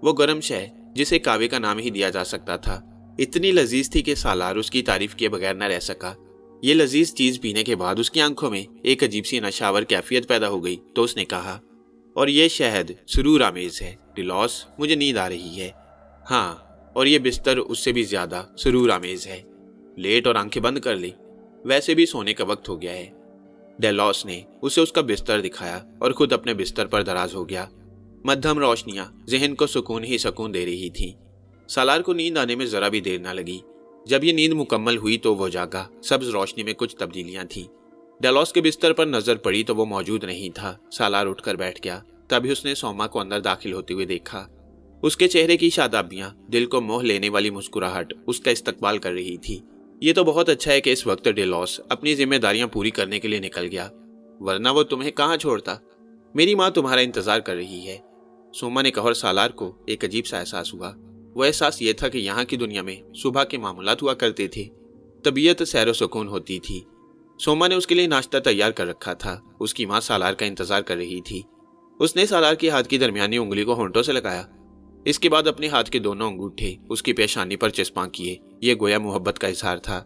Speaker 1: वो गर्म शय जिसे कावे का नाम ही दिया जा सकता था, इतनी लजीज थी कि सालार उसकी तारीफ किए बगैर न रह सका। ये लजीज चीज पीने के बाद उसकी आंखों में एक अजीब सी नशावर कैफियत पैदा हो गई तो उसने कहा, और ये शहद सुरूर आमेज है डिलॉस, मुझे नींद आ रही है। हाँ, और ये बिस्तर उससे भी ज्यादा सुरूर आमेज है। लेट और आंखें बंद कर ली, वैसे भी सोने का वक्त हो गया है। डेलॉस ने उसे उसका बिस्तर दिखाया और खुद अपने बिस्तर पर दराज हो गया। मध्यम रोशनियां जहन को सुकून ही सुकून दे रही थी। सालार को नींद आने में जरा भी देर न लगी। जब ये नींद मुकम्मल हुई तो वो जागा। सब्ज रोशनी में कुछ तब्दीलियां थीं। डेलॉस के बिस्तर पर नजर पड़ी तो वो मौजूद नहीं था। सालार उठकर बैठ गया। तभी उसने सोमा को अंदर दाखिल होते हुए देखा। उसके चेहरे की शादाबियां, दिल को मोह लेने वाली मुस्कुराहट उसका इस्तकबाल कर रही थी। ये तो बहुत अच्छा है कि इस वक्त डेलॉस अपनी जिम्मेदारियां पूरी करने के लिए निकल गया, वरना वो तुम्हें कहाँ छोड़ता। میری ماں تمہارا انتظار کر رہی ہے، سوما نے کہا، اور سالار کو ایک عجیب سا احساس ہوا۔ وہ احساس یہ تھا کہ یہاں کی دنیا میں صبح کے معاملات ہوا کرتے تھے، طبیعت سیر و سکون ہوتی تھی۔ سوما نے اس کے لیے ناشتہ تیار کر رکھا تھا۔ اس کی ماں سالار کا انتظار کر رہی تھی۔ اس نے سالار کے ہاتھ کی درمیانی انگلی کو ہونٹوں سے لگایا، اس کے بعد اپنے ہاتھ کے دونوں انگوٹھے اس کی پیشانی پر چسپاں کیے۔ یہ گویا محبت کا اظہار تھا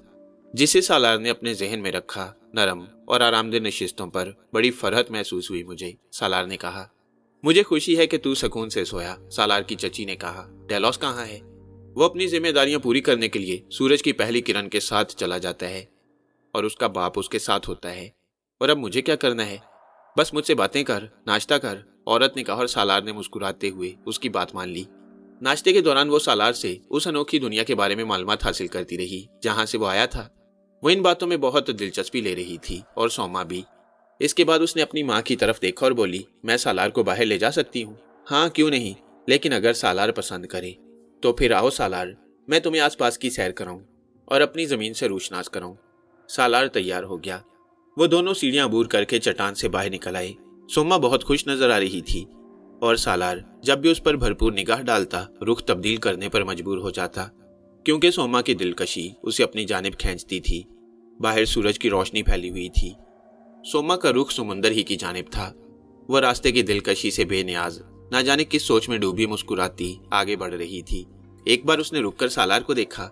Speaker 1: جسے سالار نے اپنے ذہن میں رکھا۔ نرم اور آرام دہ نشستوں پر بڑی فرحت محسوس ہوئی مجھے، سالار نے کہا۔ مجھے خوشی ہے کہ تو سکون سے سویا، سالار کی چچی نے کہا۔ ڈیلوس کہاں ہے؟ وہ اپنی ذمہ داریاں پوری کرنے کے لیے سورج کی پہلی کرن کے ساتھ چلا جاتا ہے اور اس کا باپ اس کے ساتھ ہوتا ہے۔ اور اب مجھے کیا کرنا ہے؟ بس مجھ سے باتیں کر، ناشتہ کر، عورت نے کہا، اور سالار نے مسکراتے ہوئے اس کی بات مان لی۔ ناشتے کے دوران وہ سالار سے اس انوکھی دنیا کے بارے میں معلومات حاصل کرتی رہی جہاں سے وہ آیا تھا۔ وہ ان باتوں میں بہت دلچسپی لے رہی تھی اور سوما بھی۔ اس کے بعد اس نے اپنی ماں کی طرف دیکھا اور بولی، میں سالار کو باہر لے جا سکتی ہوں؟ ہاں، کیوں نہیں، لیکن اگر سالار پسند کرے تو پھر آؤ سالار، میں تمہیں آس پاس کی سیر کراؤں اور اپنی زمین سے روشناس کراؤں۔ سالار تیار ہو گیا۔ وہ دونوں سیڑھیاں عبور کر کے چٹان سے باہر نکل آئے۔ سوما بہت خوش نظر آ رہی تھی اور سالار جب بھی اس پر بھرپور نگاہ ڈالتا رخ تبدیل کرنے پر مجبور ہو جاتا، کیونکہ سوما کی دلکشی اسے اپنی جانب کھینچتی تھی۔ باہر سورج کی روشنی پھیلی ہوئی تھی۔ سوما کا رخ سمندر ہی کی جانب تھا۔ وہ راستے کی دلکشی سے بے نیاز، نہ جانے کس سوچ میں ڈوبی مسکراتی آگے بڑھ رہی تھی۔ ایک بار اس نے رک کر سالار کو دیکھا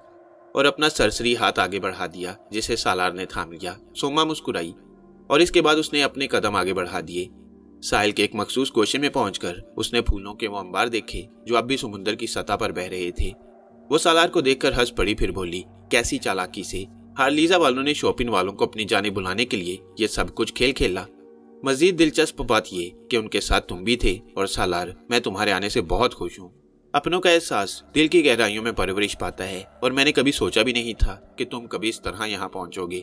Speaker 1: اور اپنا سرسری ہاتھ آگے بڑھا دیا جسے سالار نے تھام لیا۔ سوما مسکرائی اور اس کے بعد اس نے اپنے قدم آگے بڑھا دیے۔ ساحل کے ایک مخصوص گوشے میں پہنچ کر اس نے پھولوں کے وہ انبار دیکھے جو اب بھی سمندر کی سطح پر بہہ رہے تھے۔ وہ سالار کو دیکھ کر ہنس پڑی، پھر بولی، کیسی چالاکی سے ہارلیزا والوں نے شاپنگ والوں کو اپنی جانب بلانے کے لیے یہ سب کچھ کھیل کھیلا۔ مزید دلچسپ بات یہ کہ ان کے ساتھ تم بھی تھے، اور سالار، میں تمہارے آنے سے بہت خوش ہوں۔ اپنوں کا احساس دل کی گہرائیوں میں پرورش پاتا ہے، اور میں نے کبھی سوچا بھی نہیں تھا کہ تم کبھی اس طرح یہاں پہنچو گے۔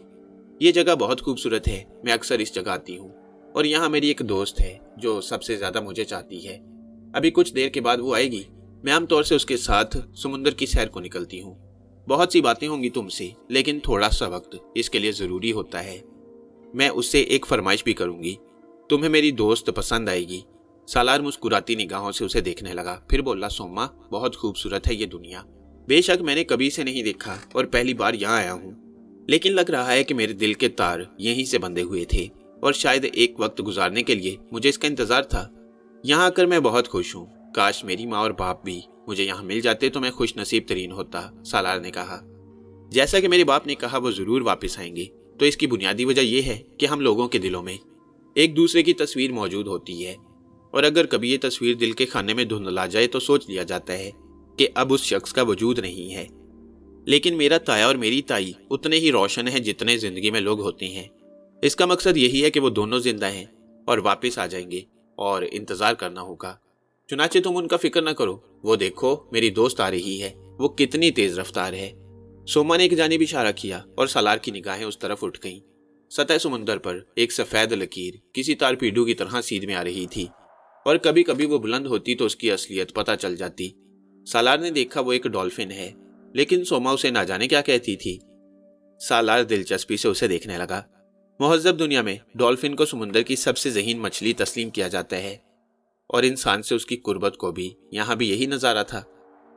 Speaker 1: یہ جگہ بہت خوبصورت ہے، میں اکثر اس جگہ آتی ہوں، اور یہاں میری ایک دوست ہے جو سب سے زیادہ مجھے چاہتی ہے۔ ابھی کچھ دیر کے بعد وہ آئے گی، میں عام طور سے اس کے ساتھ سمندر کی سیر کو نکلتی ہوں۔ بہت سی باتیں ہوں گی تم سے، لیکن تھوڑا سا وقت اس کے لیے ضروری ہوتا ہے۔ میں اس سے ایک فرمائش بھی کروں گی، تمہیں میری دوست پسند آئے گی۔ سالار مسکراتی نگاہوں سے اسے دیکھنے لگا، پھر بولا، سوما، بہت خوبصورت ہے یہ دنیا۔ بے شک میں نے کبھی اسے نہیں دیکھا اور پہلی بار یہاں آیا ہوں، لیکن لگ رہا ہے کہ میرے دل کے تار یہیں سے بندھے ہوئے تھے، اور شاید ایک وقت گزارنے کے لیے مجھے اس کا انتظار تھا۔ یہاں آ کر میں بہت خوش ہوں۔ کاش میری ماں اور باپ بھی مجھے یہاں مل جاتے تو میں خوش نصیب ترین ہوتا، سالار نے کہا۔ جیسا کہ میرے باپ نے کہا وہ ضرور واپس آئیں گے، تو اس کی بنیادی وجہ یہ ہے کہ ہم لوگوں کے دلوں میں ایک دوسرے کی تصویر موجود ہوتی ہے، اور اگر کبھی یہ تصویر دل کے خانے میں دھندلا جائے تو سوچ لیا جاتا ہے کہ اب اس شخص کا وجود نہیں ہے۔ لیکن میرا تایا اور میری تائی اتنے ہی روشن ہیں جتنے زندگی میں لوگ ہوتے ہیں۔ اس کا مقصد یہی ہے کہ وہ دونوں زندہ ہیں اور واپس آ جائیں گے، اور انتظار کرنا ہوگا۔ چنانچہ تم ان کا فکر نہ کرو، وہ دیکھو میری دوست آ رہی ہے، وہ کتنی تیز رفتار ہے۔ سوما نے ایک جانب اشارہ کیا اور سالار کی نگاہیں اس طرف اٹھ گئیں۔ سطح سمندر پر ایک سفید لکیر کسی تار پیڈو کی طرح سیدھ میں آ رہی تھی، اور کبھی کبھی وہ بلند ہوتی تو اس کی اصلیت پتہ چل جاتی۔ سالار نے دیکھا وہ ایک ڈولفن ہے، لیکن سوما اسے نہ جانے کیا کہتی تھی۔ سالار دلچسپی سے اسے دیکھنے لگا۔ مہذب دنیا میں ڈولفن کو سمندر کی سب سے ذہین مچھلی تسلیم کیا جاتا ہے، اور انسان سے اس کی قربت کو بھی یہاں بھی یہی نظارہ تھا۔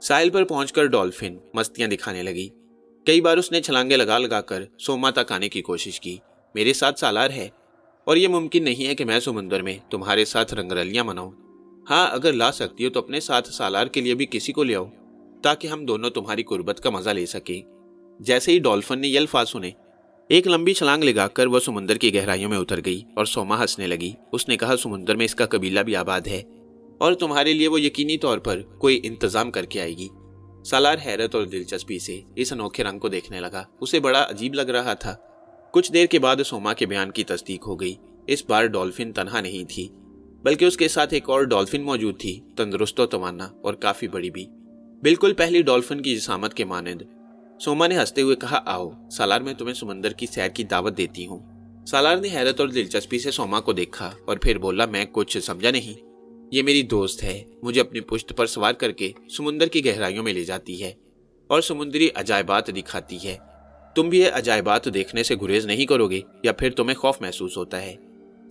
Speaker 1: ساحل پر پہنچ کر ڈولفن مستیاں دکھانے لگی۔ کئی بار اس نے چھلانگے لگا لگا کر سوما تک آنے کی کوشش کی۔ میرے ساتھ سالار ہے، اور یہ ممکن نہیں ہے کہ میں سمندر میں تمہارے ساتھ رنگ رلیاں مناؤں۔ ہاں، اگر لا سکتی ہو تو اپنے ساتھ سالار کے لیے بھی کسی کو لے آؤ، تاکہ ہم دونوں تمہاری قربت کا مزہ لے سکیں۔ جیسے ہی ڈولفن نے یہ الفاظ سنے، ایک لمبی چھلانگ لگا کر وہ سمندر کی گہرائیوں میں اتر گئی، اور سوما ہنسنے لگی۔ اس نے کہا، سمندر میں اس کا قبیلہ بھی آباد ہے، اور تمہارے لیے وہ یقینی طور پر کوئی انتظام کر کے آئے گی۔ سالار حیرت اور دلچسپی سے اس انوکھے رنگ کو دیکھنے لگا۔ اسے بڑا عجیب لگ رہا تھا۔ کچھ دیر کے بعد سوما کے بیان کی تصدیق ہو گئی۔ اس بار ڈولفن تنہا نہیں تھی، بلکہ اس کے ساتھ ایک اور ڈولفن موجود تھی، تندرست و توانا اور کافی بڑی بھی، بالکل پہلی ڈولفن کی جسامت کے مانند۔ سوما نے ہنستے ہوئے کہا، آؤ سالار، میں تمہیں سمندر کی سیر کی دعوت دیتی ہوں۔ سالار نے حیرت اور دلچسپی سے سوما کو دیکھا اور پھر بولا، میں کچھ سمجھا نہیں۔ یہ میری دوست ہے، مجھے اپنی پشت پر سوار کر کے سمندر کی گہرائیوں میں لے جاتی ہے اور سمندری عجائبات دکھاتی ہے۔ تم بھی یہ عجائبات دیکھنے سے گریز نہیں کرو گے، یا پھر تمہیں خوف محسوس ہوتا ہے؟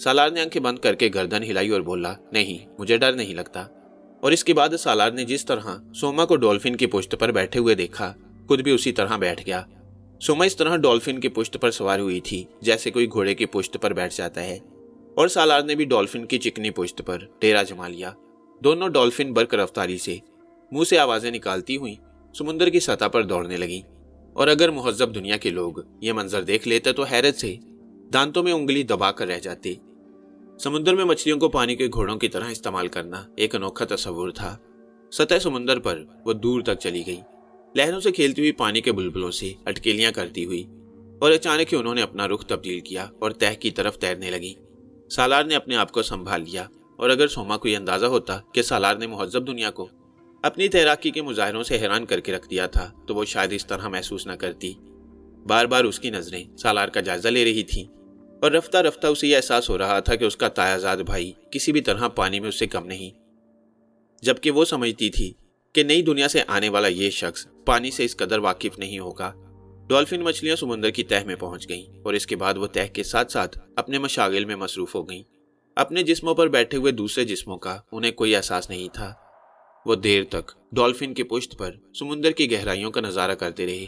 Speaker 1: سالار نے آنکھیں بند کر کے گردن ہلائی اور بولا، نہیں، مجھے ڈر نہیں لگتا۔ اور اس کے بعد سالار نے جس طرح سوما کو ڈولفن کی پشت پر بیٹھے ہوئے دیکھا، خود بھی اسی طرح بیٹھ گیا۔ سوما اس طرح ڈولفن کی پشت پر سوار ہوئی تھی جیسے کوئی گھوڑے کی پشت پر بیٹھ جاتا ہے، اور سالار نے بھی ڈولفن کی چکنی پشت پر ڈیرا جما لیا۔ دونوں ڈولفن برق رفتاری سے منہ سے آوازیں نکالتی ہوئیں سمندر کی سطح پر دوڑنے لگیں، اور اگر مہذب دنیا کے لوگ یہ منظر دیکھ لیتے تو حیرت سے دانتوں میں انگلی دبا کر رہ جاتے۔ سمندر میں مچھلیوں کو پانی کے گھوڑوں کی طرح استعمال کرنا ایک انوکھا تصور تھا۔ سطح سمندر پر وہ دور تک چلی گئی، لہروں سے کھیلتی ہوئی پانی کے بلبلوں سے اٹکیلیاں کرتی ہوئی، اور اچانک ہی انہوں نے اپنا رخ تبدیل کیا اور تہہ کی طرف تیرنے لگی۔ سالار نے اپنے آپ کو سنبھال لیا، اور اگر سوما کو یہ اندازہ ہوتا کہ سالار نے مہذب دنیا کو اپنی تیراکی کے مظاہروں سے حیران کر کے رکھ دیا تھا تو وہ شاید اس طرح محسوس نہ کرتی۔ بار بار اس کی نظریں سالار کا جائزہ لے رہی تھیں، اور رفتہ رفتہ اسے یہ احساس ہو رہا تھا کہ اس کا تایہ زاد بھائی کسی بھی طرح پانی میں اس سے کم نہیں، جبکہ وہ سمجھتی تھی کہ نئی دنیا سے آنے والا یہ شخص پانی سے اس قدر واقف نہیں ہوگا۔ ڈولفن مچھلیاں سمندر کی تہہ میں پہنچ گئیں، اور اس کے بعد وہ تہہ کے ساتھ ساتھ اپنے مشاغل میں مصروف ہو گئیں۔ اپنے جسموں پر بیٹھے ہوئے دوسرے جسموں کا انہیں کوئی احساس نہیں تھا۔ وہ دیر تک ڈولفن کی پشت پر سمندر کی گہرائیوں کا نظارہ کرتے رہے،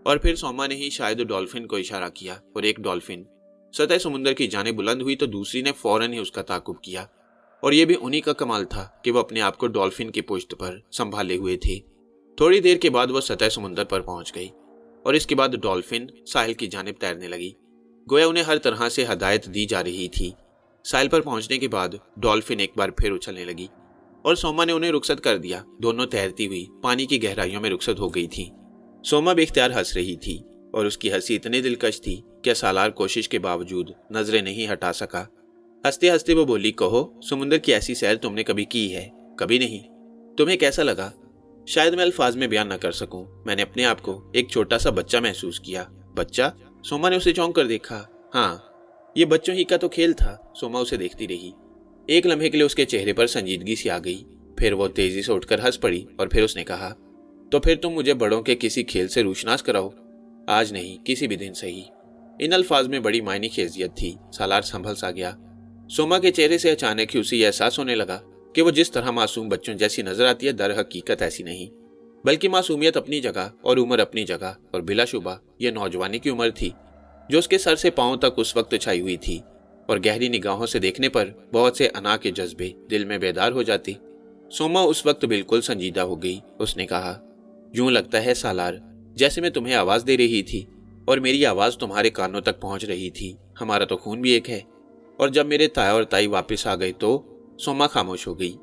Speaker 1: اور پھر سوما نے ہی شاید ڈولفن کو اشارہ کیا، اور ایک ڈولفن سطح سمندر کی جانب بلند ہوئی تو دوسری نے فوراً ہی اس کا تعاقب کیا، اور یہ بھی انہی کا کمال تھا کہ وہ اپنے آپ کو ڈولفن کی پشت پر سنبھالے ہوئے تھے۔ تھوڑی دیر کے بعد وہ سطح سمندر پر پہنچ گئی، اور اس کے بعد ڈولفن ساحل کی جانب تیرنے لگی، گویا انہیں ہر طرح سے ہدایت دی جا رہی تھی۔ ساحل پر پہنچنے کے بعد ڈولفن ایک بار پھر اچھلنے لگی، اور سوما نے انہیں رخصت کر دیا۔ دونوں تیرتی ہوئی پانی کی گہرائیوں میں رخصت ہو گئی تھی۔ سوما بے اختیار ہنس رہی تھی، اور اس کی ہنسی اتنی دلکش تھی کہ سالار کوشش کے باوجود نظریں نہیں ہٹا سکا۔ ہنستے ہنستے وہ بولی، کہو، سمندر کی ایسی سیر تم نے کبھی کی ہے؟ کبھی نہیں۔ تمہیں کیسا لگا؟ شاید میں الفاظ میں بیان نہ کر سکوں۔ میں نے اپنے آپ کو ایک چھوٹا سا بچہ محسوس کیا۔ بچہ؟ سوما نے اسے چونک کر دیکھا۔ ہاں، یہ بچوں ہی کا تو کھیل تھا۔ سوما اسے دیکھتی رہی۔ ایک لمحے کے لیے اس کے چہرے پر سنجیدگی سی آ گئی، پھر وہ تیزی سے اٹھ کر ہنس پڑی، اور پھر اس نے کہا، تو پھر تم مجھے بڑوں کے کسی کھیل سے روشناس کراؤ۔ آج نہیں، کسی بھی دن صحیح۔ ان الفاظ میں بڑی معنی خیزیت تھی۔ سالار سنبھل سا گیا۔ سوما کے چہرے سے اچانک ہی اسے یہ احساس ہونے لگا کہ وہ جس طرح معصوم بچوں جیسی نظر آتی ہے در حقیقت ایسی نہیں، بلکہ معصومیت اپنی جگہ اور عمر اپنی جگہ، اور بلا شبہ یہ نوجوانی کی عمر تھی جو اس کے سر سے پاؤں تک اس وقت چھائی ہوئی تھی، اور گہری نگاہوں سے دیکھنے پر بہت سے انا کے جذبے دل میں بیدار ہو جاتی۔ سوما اس وقت بالکل سنجیدہ ہو گئی۔ اس نے کہا، یوں لگتا ہے سالار جیسے میں تمہیں آواز دے رہی تھی اور میری آواز تمہارے کانوں تک پہنچ رہی تھی۔ ہمارا تو خون بھی ایک ہے۔ اور جب میرے تایا اور تائی واپس آ گئے تو سوما خاموش ہو گئی۔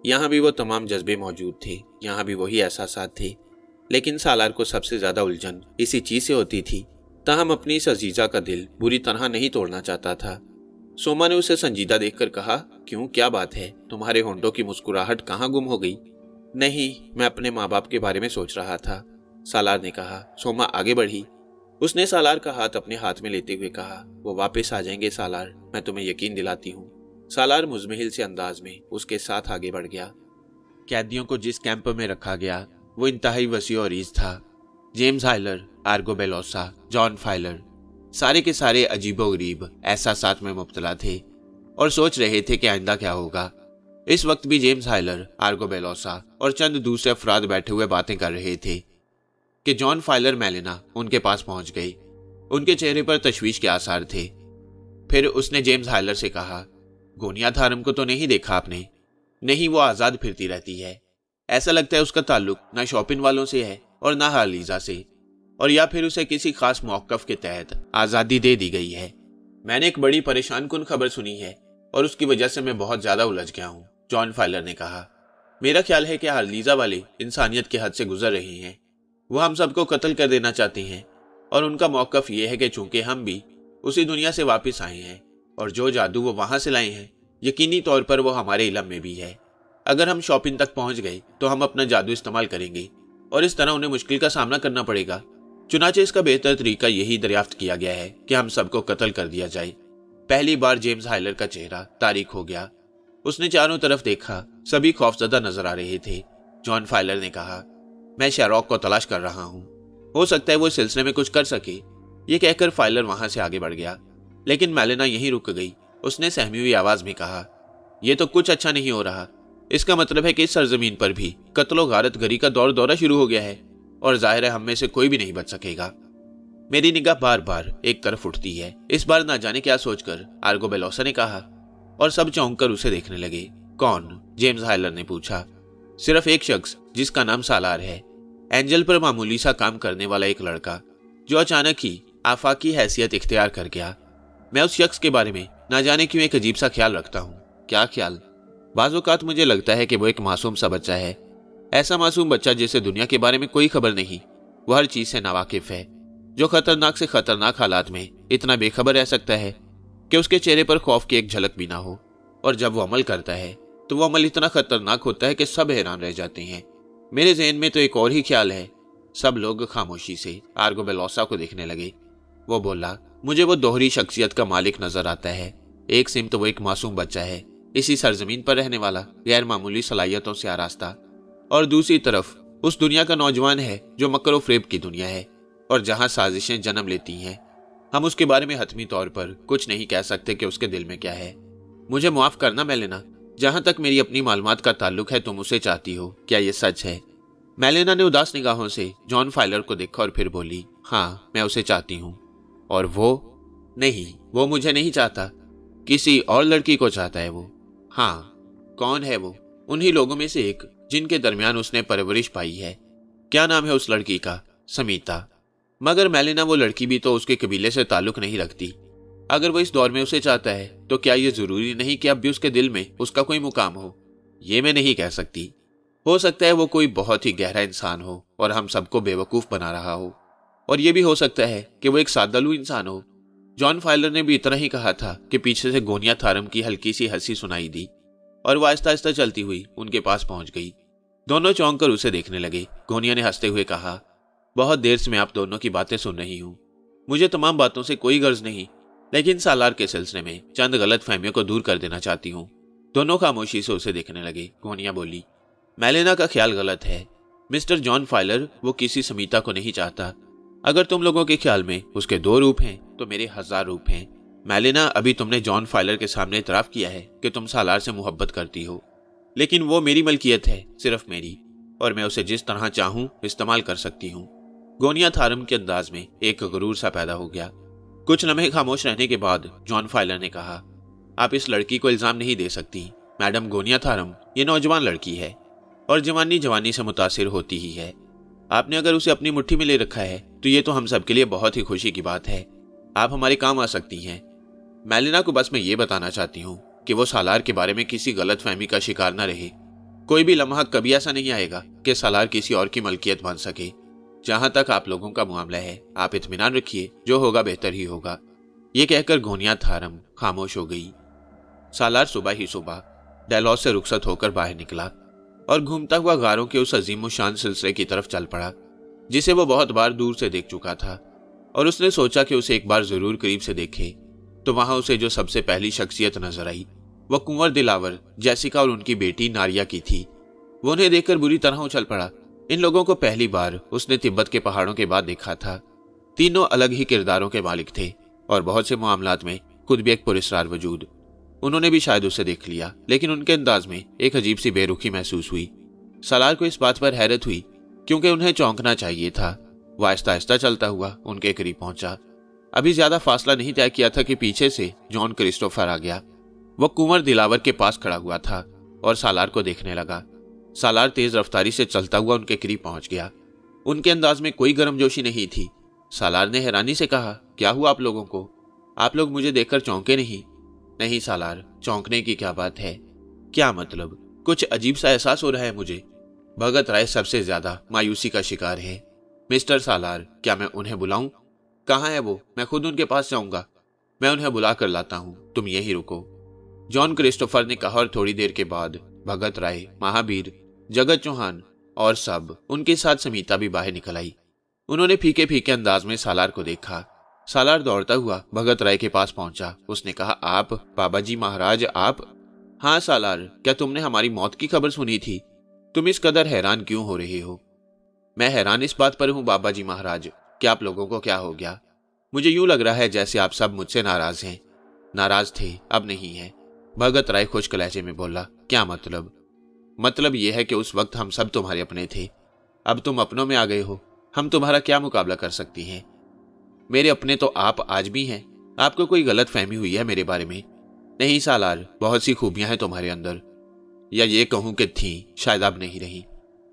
Speaker 1: یہاں بھی وہ تمام جذبے موجود تھے، یہاں بھی وہی احساسات تھے، لیکن سالار کو سب سے زیادہ الجھن اسی چیز سے ہوتی تھی، تاہم اپنی اس عزیزہ کا دل بری طرح نہیں توڑنا چاہتا تھا۔ سوما نے اسے سنجیدہ دیکھ کر کہا، کیوں، کیا بات ہے؟ تمہارے ہونٹوں کی مسکراہٹ کہاں گم ہو گئی؟ نہیں، میں اپنے ماں باپ کے بارے میں سوچ رہا تھا، سالار نے کہا۔ سوما آگے بڑھی۔ اس نے سالار کا ہاتھ اپنے ہاتھ میں لیتے ہوئے کہا، وہ واپس آ جائیں گے سالار، میں تمہیں یقین دلاتی ہوں۔ سالار مزمحل سے انداز میں اس کے ساتھ آگے بڑھ گیا۔ قیدیوں کو جس کیمپ میں رکھا گیا وہ انتہائی وسیع و عریض تھا۔ جیمز ہائلر، آرگو بیلوسا، جان فائلر، سارے کے سارے عجیب و غریب احساسات میں مبتلا تھے اور سوچ رہے تھے کہ آئندہ کیا ہوگا۔ اس وقت بھی جیمز ہائلر، آرگو بیلوسا اور چند دوسرے افراد بیٹھے ہوئے باتیں کر رہے تھے کہ جان فائلر میلینا ان کے پاس پہنچ گئی۔ ان کے چہرے پر تشویش کے آثار تھے۔ پھر اس نے جیمز ہائلر سے کہا، گونیا تھارم کو تو نہیں دیکھا آپ نے؟ نہیں، وہ آزاد پھرتی رہتی ہے۔ ایسا لگتا ہے اس کا تعلق نہ شاپن والوں سے ہے اور نہ ہارلیزا سے، اور یا پھر اسے کسی خاص موقف کے تحت آزادی دے دی گئی ہے۔ میں نے ایک بڑی پریشان کن خبر سنی ہے اور اس کی وجہ سے میں بہت زیادہ الجھ گیا ہوں، جان فائلر نے کہا۔ میرا خیال ہے کہ ہارلیزا والے انسانیت کے حد سے گزر رہے ہیں۔ وہ ہم سب کو قتل کر دینا چاہتے ہیں، اور ان کا موقف یہ ہے کہ چونکہ ہم بھی اسی دنیا سے واپس آئے ہیں اور جو جادو وہ وہاں سے لائے ہیں یقینی طور پر وہ ہمارے علم میں بھی ہے۔ اگر ہم شاپن تک پہنچ گئے تو ہم اپنا جادو استعمال کریں گے اور اس طرح انہیں مشکل کا سامنا کرنا پڑے گا۔ چنانچہ اس کا بہتر طریقہ یہی دریافت کیا گیا ہے کہ ہم سب کو قتل کر دیا جائے۔ پہلی بار جیمز ہائلر کا چہرہ تاریک ہو گیا۔ اس نے چاروں طرف دیکھا، سبھی خوفزدہ نظر آ رہے تھے۔ جان فائلر نے کہا، میں شیروک کو تلاش کر رہا ہوں، ہو سکتا ہے وہ اس سلسلے میں کچھ کر سکے۔ یہ کہہ کر فائلر وہاں سے آگے بڑھ گیا، لیکن میلینا یہیں رک گئی۔ اس نے सहमी हुई आवाज में कहा, ये तो कुछ अच्छा नहीं हो रहा। इसका मतलब है कि इस सरजमीन पर भी कत्लो गारत गरी का दौर दौरा शुरू हो गया है और जाहिर है हम में से कोई भी नहीं बच सकेगा। मेरी निगाह बार बार एक तरफ उठती है। इस बार ना जाने क्या सोचकर आर्गोबेलोसा ने कहा, और सब चौंक कर उसे देखने लगे। कौन? जेम्स हाइलर ने पूछा। सिर्फ एक शख्स जिसका नाम सालार है, एंजल पर मामूली सा काम करने वाला एक लड़का जो अचानक ही आफाकी हैसियत इख्तियार कर गया। मैं उस शख्स के बारे में ना जाने क्यों एक अजीब सा ख्याल रखता हूँ। क्या ख्याल? बाज़-औक़ात मुझे लगता है कि वो एक मासूम सा बच्चा है, ऐसा मासूम बच्चा जिसे दुनिया के बारे में कोई खबर नहीं, वो हर चीज से नावाकिफ है, जो खतरनाक से खतरनाक हालात में इतना बेखबर रह सकता है कि उसके चेहरे पर खौफ की एक झलक भी ना हो, और जब वो अमल करता है तो वो अमल इतना खतरनाक होता है कि सब हैरान रह जाते हैं। मेरे ज़हन में तो एक और ही ख्याल है। सब लोग खामोशी से आर्गोबेलोसा को देखने लगे। वो बोला, मुझे वो दोहरी शख्सियत का मालिक नजर आता है। एक सिम तो वो एक मासूम बच्चा है, इसी सरजमीन पर रहने वाला, गैर मामूली सलाहियतों से आरास्ता, और दूसरी तरफ उस दुनिया का नौजवान है जो मकर फ़रेब की दुनिया है और जहां साजिशें जन्म लेती हैं। हम उसके बारे में हतमी तौर पर कुछ नहीं कह सकते कि उसके दिल में क्या है। मुझे माफ करना मेलेना, जहां तक मेरी अपनी मालूमात का ताल्लुक है तुम उसे चाहती हो, क्या ये सच है? मेलेना ने उदास निगाहों से जॉन फाइलर को देखा और फिर बोली, हाँ मैं उसे चाहती हूँ। और वो? नहीं, वो मुझे नहीं चाहता, किसी और लड़की को चाहता है वो। हाँ, कौन है वो? उन्हीं लोगों में से एक जिनके दरमियान उसने परवरिश पाई है। क्या नाम है उस लड़की का? समीता। मगर मेलेना, वो लड़की भी तो उसके कबीले से ताल्लुक नहीं रखती। अगर वो इस दौर में उसे चाहता है तो क्या ये जरूरी नहीं कि अब भी उसके दिल में उसका कोई मुकाम हो? ये मैं नहीं कह सकती। हो सकता है वो कोई बहुत ही गहरा इंसान हो और हम सबको बेवकूफ बना रहा हो, और ये भी हो सकता है कि वो एक सादलू इंसान हो। जॉन फाइलर ने भी इतना ही कहा था कि पीछे से गोनिया थारम की हल्की सी हंसी सुनाई दी और वो आहिस्ता आहिस्ता चलती हुई उनके पास पहुंच गई। दोनों चौंक कर उसे देखने लगे। गोनिया ने हंसते हुए कहा, बहुत देर से मैं आप दोनों की बातें सुन रही हूँ। मुझे तमाम बातों से कोई गर्ज नहीं, लेकिन सालार के सिलसिले में चंद गलत फहमियों को दूर कर देना चाहती हूँ। दोनों खामोशी से उसे देखने लगे। गोनिया बोली, मेलेना का ख्याल गलत है। मिस्टर जॉन फाइलर वो किसी समीता को नहीं चाहता। अगर तुम लोगों के ख्याल में उसके 2 रूप हैं तो मेरे 1000 रूप हैं। मेलेना, अभी तुमने जॉन फाइलर के सामने इतराफ किया है कि तुम सालार से मोहब्बत करती हो, लेकिन वो मेरी मलकियत है, सिर्फ मेरी, और मैं उसे जिस तरह चाहूं इस्तेमाल कर सकती हूँ। गोनिया थारम के अंदाज में एक गरूर सा पैदा हो गया। कुछ लम्हे खामोश रहने के बाद जॉन फाइलर ने कहा, आप इस लड़की को इल्जाम नहीं दे सकती मैडम गोनिया थारम। ये नौजवान लड़की है और जवानी से मुतासिर होती ही है। आपने अगर उसे अपनी मुट्ठी में ले रखा है तो ये तो हम सबके लिए बहुत ही खुशी की बात है। आप हमारे काम आ सकती हैं। मेलेना को बस मैं ये बताना चाहती हूँ कि वो सालार के बारे में किसी गलत फहमी का शिकार न रहे। कोई भी लम्हा कभी ऐसा नहीं आएगा कि सालार किसी और की मलकियत बन सके। जहां तक आप लोगों का मामला है, आप इत्मीनान रखिए, जो होगा बेहतर ही होगा। ये कहकर गोनिया थारम खामोश हो गई। सालार सुबह ही सुबह डेलॉस से रुखसत होकर बाहर निकला और घूमता हुआ गारों के उस अजीम शान सिलसिले की तरफ चल पड़ा जिसे वो बहुत बार दूर से देख चुका था, और उसने सोचा कि उसे एक बार जरूर करीब से देखे। तो वहां उसे जो सबसे पहली शख्सियत नजर आई वो कुंवर दिलावर, जैसिका और उनकी बेटी नारिया की थी। वो उन्हें देखकर बुरी तरह उछल पड़ा। इन लोगों को पहली बार उसने तिब्बत के पहाड़ों के बाद देखा था। तीनों अलग ही किरदारों के मालिक थे और बहुत से मामलात में खुद भी एक पुरस्कार वजूद। उन्होंने भी शायद उसे देख लिया, लेकिन उनके अंदाज में एक अजीब सी बेरुखी महसूस हुई। सालार को इस बात पर हैरत हुई क्योंकि उन्हें चौंकना चाहिए था। वह आहिस्ता आहिस्ता चलता हुआ उनके करीब पहुंचा। अभी ज्यादा फासला नहीं तय किया था कि पीछे से जॉन क्रिस्टोफर आ गया। वह कुंवर दिलावर के पास खड़ा हुआ था और सालार को देखने लगा। सालार तेज रफ्तारी से चलता हुआ उनके करीब पहुंच गया। उनके अंदाज में कोई गर्मजोशी नहीं थी। सालार ने हैरानी से कहा, क्या हुआ आप लोगों को? आप लोग मुझे देखकर चौंके नहीं? नहीं सालार, चौंकने की क्या बात है? क्या मतलब? कुछ अजीब सा एहसास हो रहा है मुझे। भगत राय सबसे ज्यादा मायूसी का शिकार है। मिस्टर सालार, क्या मैं उन्हें बुलाऊं? कहाँ है वो? मैं खुद उनके पास जाऊंगा। मैं उन्हें बुला कर लाता हूं, तुम यही रुको, जॉन क्रिस्टोफर ने कहा। और थोड़ी देर के बाद भगत राय, महावीर, जगत चौहान और सब उनके साथ समीता भी बाहर निकल आई। उन्होंने फीके फीके अंदाज में सालार को देखा। सालार दौड़ता हुआ भगत राय के पास पहुंचा। उसने कहा, आप बाबा जी महाराज, आप? हाँ सालार, क्या तुमने हमारी मौत की खबर सुनी थी? तुम इस कदर हैरान क्यों हो रहे हो? मैं हैरान इस बात पर हूँ बाबा जी महाराज कि आप लोगों को क्या हो गया। मुझे यूं लग रहा है जैसे आप सब मुझसे नाराज हैं।
Speaker 2: नाराज थे, अब नहीं है। भगत राय खुश्क लहजे में बोला, क्या मतलब? मतलब यह है कि उस वक्त हम सब तुम्हारे अपने थे, अब तुम अपनों में आ गए हो, हम तुम्हारा क्या मुकाबला कर सकती हैं? मेरे अपने तो आप आज भी हैं, आपको कोई गलत फहमी हुई है मेरे बारे में। नहीं सालार, बहुत सी खूबियां हैं तुम्हारे अंदर, या ये कहूं कि थीं, शायद अब नहीं रही।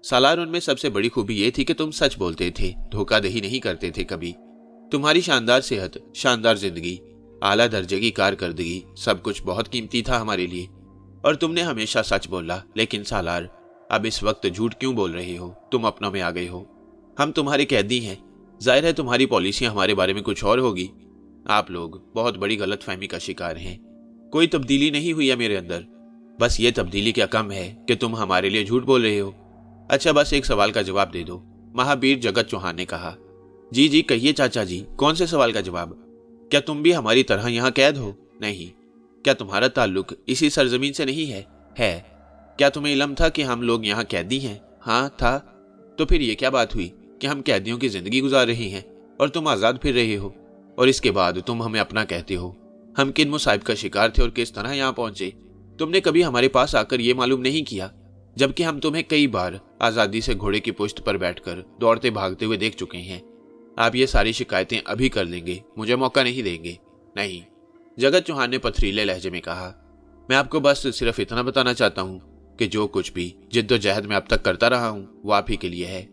Speaker 2: सालार, उनमें सबसे बड़ी खूबी ये थी कि तुम सच बोलते थे, धोखाधड़ी नहीं करते थे कभी। तुम्हारी शानदार सेहत, शानदार जिंदगी, आला दर्जे की कारकर्दगी, सब कुछ बहुत कीमती था हमारे लिए, और तुमने हमेशा सच बोला। लेकिन सालार, अब इस वक्त झूठ क्यों बोल रहे हो? तुम अपनों में आ गए हो, हम तुम्हारे कैदी हैं। जाहिर है तुम्हारी पॉलिसियां हमारे बारे में कुछ और होगी। आप लोग बहुत बड़ी गलतफहमी का शिकार हैं। कोई तब्दीली नहीं हुई है मेरे अंदर, बस ये तब्दीली क्या कम है कि तुम हमारे लिए झूठ बोल रहे हो। अच्छा, बस एक सवाल का जवाब दे दो, महावीर जगत चौहान ने कहा। जी जी कहिए चाचा जी, कौन से सवाल का जवाब? क्या तुम भी हमारी तरह यहाँ कैद हो? नहीं। क्या तुम्हारा ताल्लुक इसी सरजमीन से नहीं है? है। क्या तुम्हें इल्म था कि हम लोग यहाँ कैदी हैं? हाँ था। तो फिर ये क्या बात हुई कि हम कैदियों की जिंदगी गुजार रहे हैं और तुम आजाद फिर रहे हो, और इसके बाद तुम हमें अपना कहते हो? हम किन मुसाइब का शिकार थे और किस तरह यहाँ पहुंचे, तुमने कभी हमारे पास आकर ये मालूम नहीं किया, जबकि हम तुम्हें कई बार आजादी से घोड़े की पुश्त पर बैठकर दौड़ते भागते हुए देख चुके हैं। आप ये सारी शिकायतें अभी कर लेंगे, मुझे मौका नहीं देंगे? नहीं, जगत चौहान ने पथरीले लहजे में कहा। मैं आपको बस सिर्फ इतना बताना चाहता हूँ कि जो कुछ भी जिद्दोजहद में अब तक करता रहा हूँ वो आप ही के लिए है।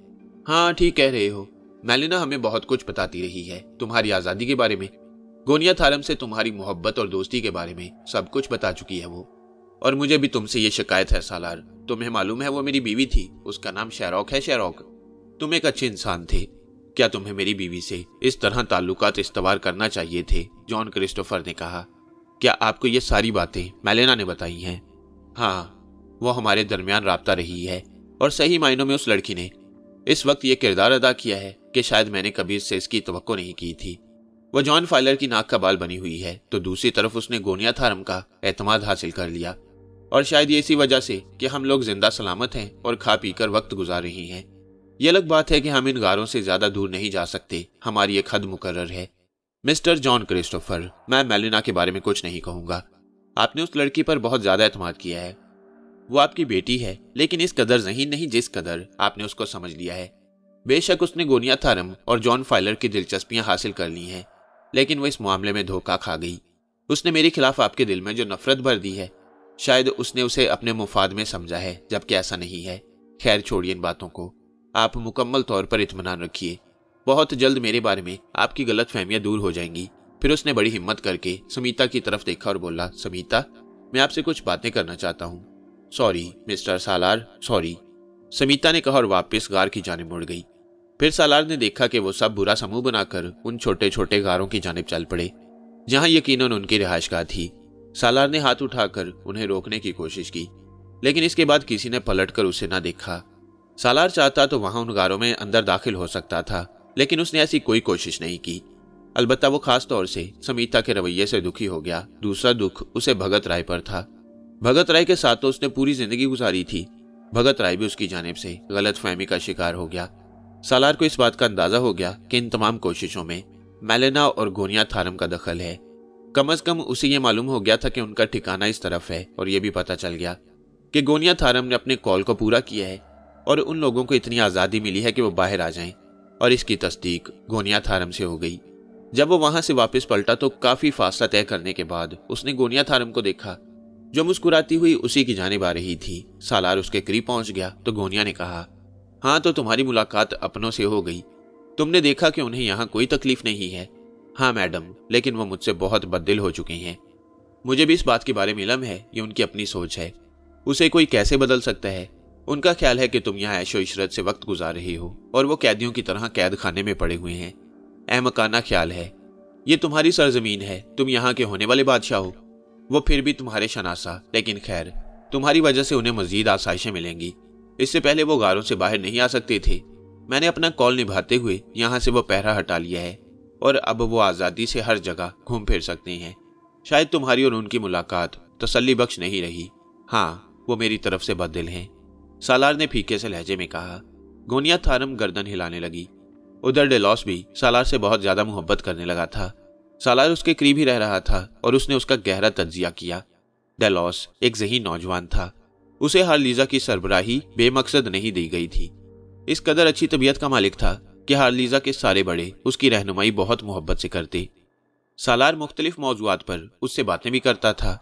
Speaker 2: हाँ ठीक कह रहे हो, मेलिना हमें बहुत कुछ बताती रही है, तुम्हारी आजादी के बारे में, गोनिया थारम से तुम्हारी मोहब्बत और दोस्ती के बारे में सब कुछ बता चुकी है वो। और मुझे भी तुमसे ये शिकायत है सालार, तुम्हें मालूम है वो मेरी बीवी थी, उसका नाम शैरॉक है। शैरॉक, तुम एक अच्छे इंसान थे, क्या तुम्हें मेरी बीवी से इस तरह ताल्लुकात इस्तवार करना चाहिए थे? जॉन क्रिस्टोफर ने कहा। क्या आपको ये सारी बातें मेलिना ने बताई हैं? हाँ, वो हमारे दरमियान राब्ता रही है, और सही मायनों में उस लड़की ने इस वक्त ये किरदार अदा किया है कि शायद मैंने कभी इससे इसकी तवक्को नहीं की थी। वो जॉन फाइलर की नाक का बाल बनी हुई है, तो दूसरी तरफ उसने गोनिया थारम का एतमाद हासिल कर लिया, और शायद ये इसी वजह से कि हम लोग जिंदा सलामत हैं और खा पी कर वक्त गुजार रहे हैं। ये अलग बात है कि हम इन गारों से ज्यादा दूर नहीं जा सकते, हमारी एक हद मुकर्रर है। मिस्टर जॉन क्रिस्टोफर, मैं मेलिना के बारे में कुछ नहीं कहूंगा, आपने उस लड़की पर बहुत ज्यादा एतमाद किया है। वो आपकी बेटी है, लेकिन इस कदर ज़हीन नहीं जिस कदर आपने उसको समझ लिया है। बेशक उसने गोनिया थारम और जॉन फाइलर की दिलचस्पियां हासिल कर ली हैं, लेकिन वो इस मामले में धोखा खा गई। उसने मेरे खिलाफ आपके दिल में जो नफरत भर दी है, शायद उसने उसे अपने मुफाद में समझा है, जबकि ऐसा नहीं है। खैर छोड़िए इन बातों को, आप मुकम्मल तौर पर इत्मीनान रखिए, बहुत जल्द मेरे बारे में आपकी गलत फहमियां दूर हो जाएंगी। फिर उसने बड़ी हिम्मत करके समीता की तरफ देखा और बोला, समीता, मैं आपसे कुछ बातें करना चाहता हूँ। सॉरी मिस्टर सालार, सॉरी, समीता ने कहा और वापस गार की जानिब मुड़ गई। फिर सालार ने देखा कि वो सब बुरा समूह बनाकर उन छोटे छोटे गारों की जानिब चल पड़े जहां यकीनन उनकी रिहाइशगाह थी। सालार ने हाथ उठाकर उन्हें रोकने की कोशिश की, लेकिन इसके बाद किसी ने पलटकर उसे न देखा। सालार चाहता तो वहां उन गारों में अंदर दाखिल हो सकता था, लेकिन उसने ऐसी कोई कोशिश नहीं की। अलबत्ता वो खास तौर से समीता के रवैये से दुखी हो गया। दूसरा दुख उसे भगत राय पर था। भगत राय के साथ तो उसने पूरी जिंदगी गुजारी थी, भगत राय भी उसकी जानिब से गलत फहमी का शिकार हो गया। सालार को इस बात का अंदाजा हो गया कि इन तमाम कोशिशों में मेलिना और गोनिया थारम का दखल है। कम अज कम उसे ये मालूम हो गया था कि उनका ठिकाना इस तरफ है, और यह भी पता चल गया कि गोनिया थारम ने अपने कॉल को पूरा किया है और उन लोगों को इतनी आज़ादी मिली है कि वो बाहर आ जाएं, और इसकी तस्दीक गोनिया थारम से हो गई। जब वो वहां से वापस पलटा तो काफी फासला तय करने के बाद उसने गोनिया थारम को देखा, जो मुस्कुराती हुई उसी की जानिब आ रही थी। सालार उसके करीब पहुंच गया तो गोनिया ने कहा, हाँ तो तुम्हारी मुलाकात अपनों से हो गई, तुमने देखा कि उन्हें यहाँ कोई तकलीफ नहीं है। हाँ मैडम, लेकिन वो मुझसे बहुत बददिल हो चुके हैं। मुझे भी इस बात के बारे में इल्म है, ये उनकी अपनी सोच है, उसे कोई कैसे बदल सकता है। उनका ख्याल है कि तुम यहाँ ऐशो इशरत से वक्त गुजार रही हो और वो कैदियों की तरह कैद खाने में पड़े हुए हैं। अहमकाना ख्याल है, ये तुम्हारी सरजमीन है, तुम यहाँ के होने वाले बादशाह हो, वो फिर भी तुम्हारे शनासा, लेकिन खैर तुम्हारी वजह से उन्हें मजीद आसाइशें मिलेंगी। इससे पहले वो गारों से बाहर नहीं आ सकते थे, मैंने अपना कॉल निभाते हुए यहाँ से वो पहरा हटा लिया है और अब वो आज़ादी से हर जगह घूम फिर सकते हैं। शायद तुम्हारी और उनकी मुलाकात तसल्ली बख्श नहीं रही। हाँ, वो मेरी तरफ से बददिल हैं, सालार ने फीके से लहजे में कहा। गोनिया थारम गर्दन हिलाने लगी। उधर डेलॉस भी सालार से बहुत ज्यादा मोहब्बत करने लगा था। सालार उसके करीब ही रह रहा था और उसने उसका गहरा तज्जिया किया। डेलॉस एक ज़हीन नौजवान था। उसे हार्लीजा की सरबराही बेमकसद नहीं दी गई थी। इस कदर अच्छी तबीयत का मालिक था कि हार्लीजा के सारे बड़े उसकी रहनुमाई बहुत मोहब्बत से करते। सालार मुख्तलिफ मौजुआत पर उससे बातें भी करता था।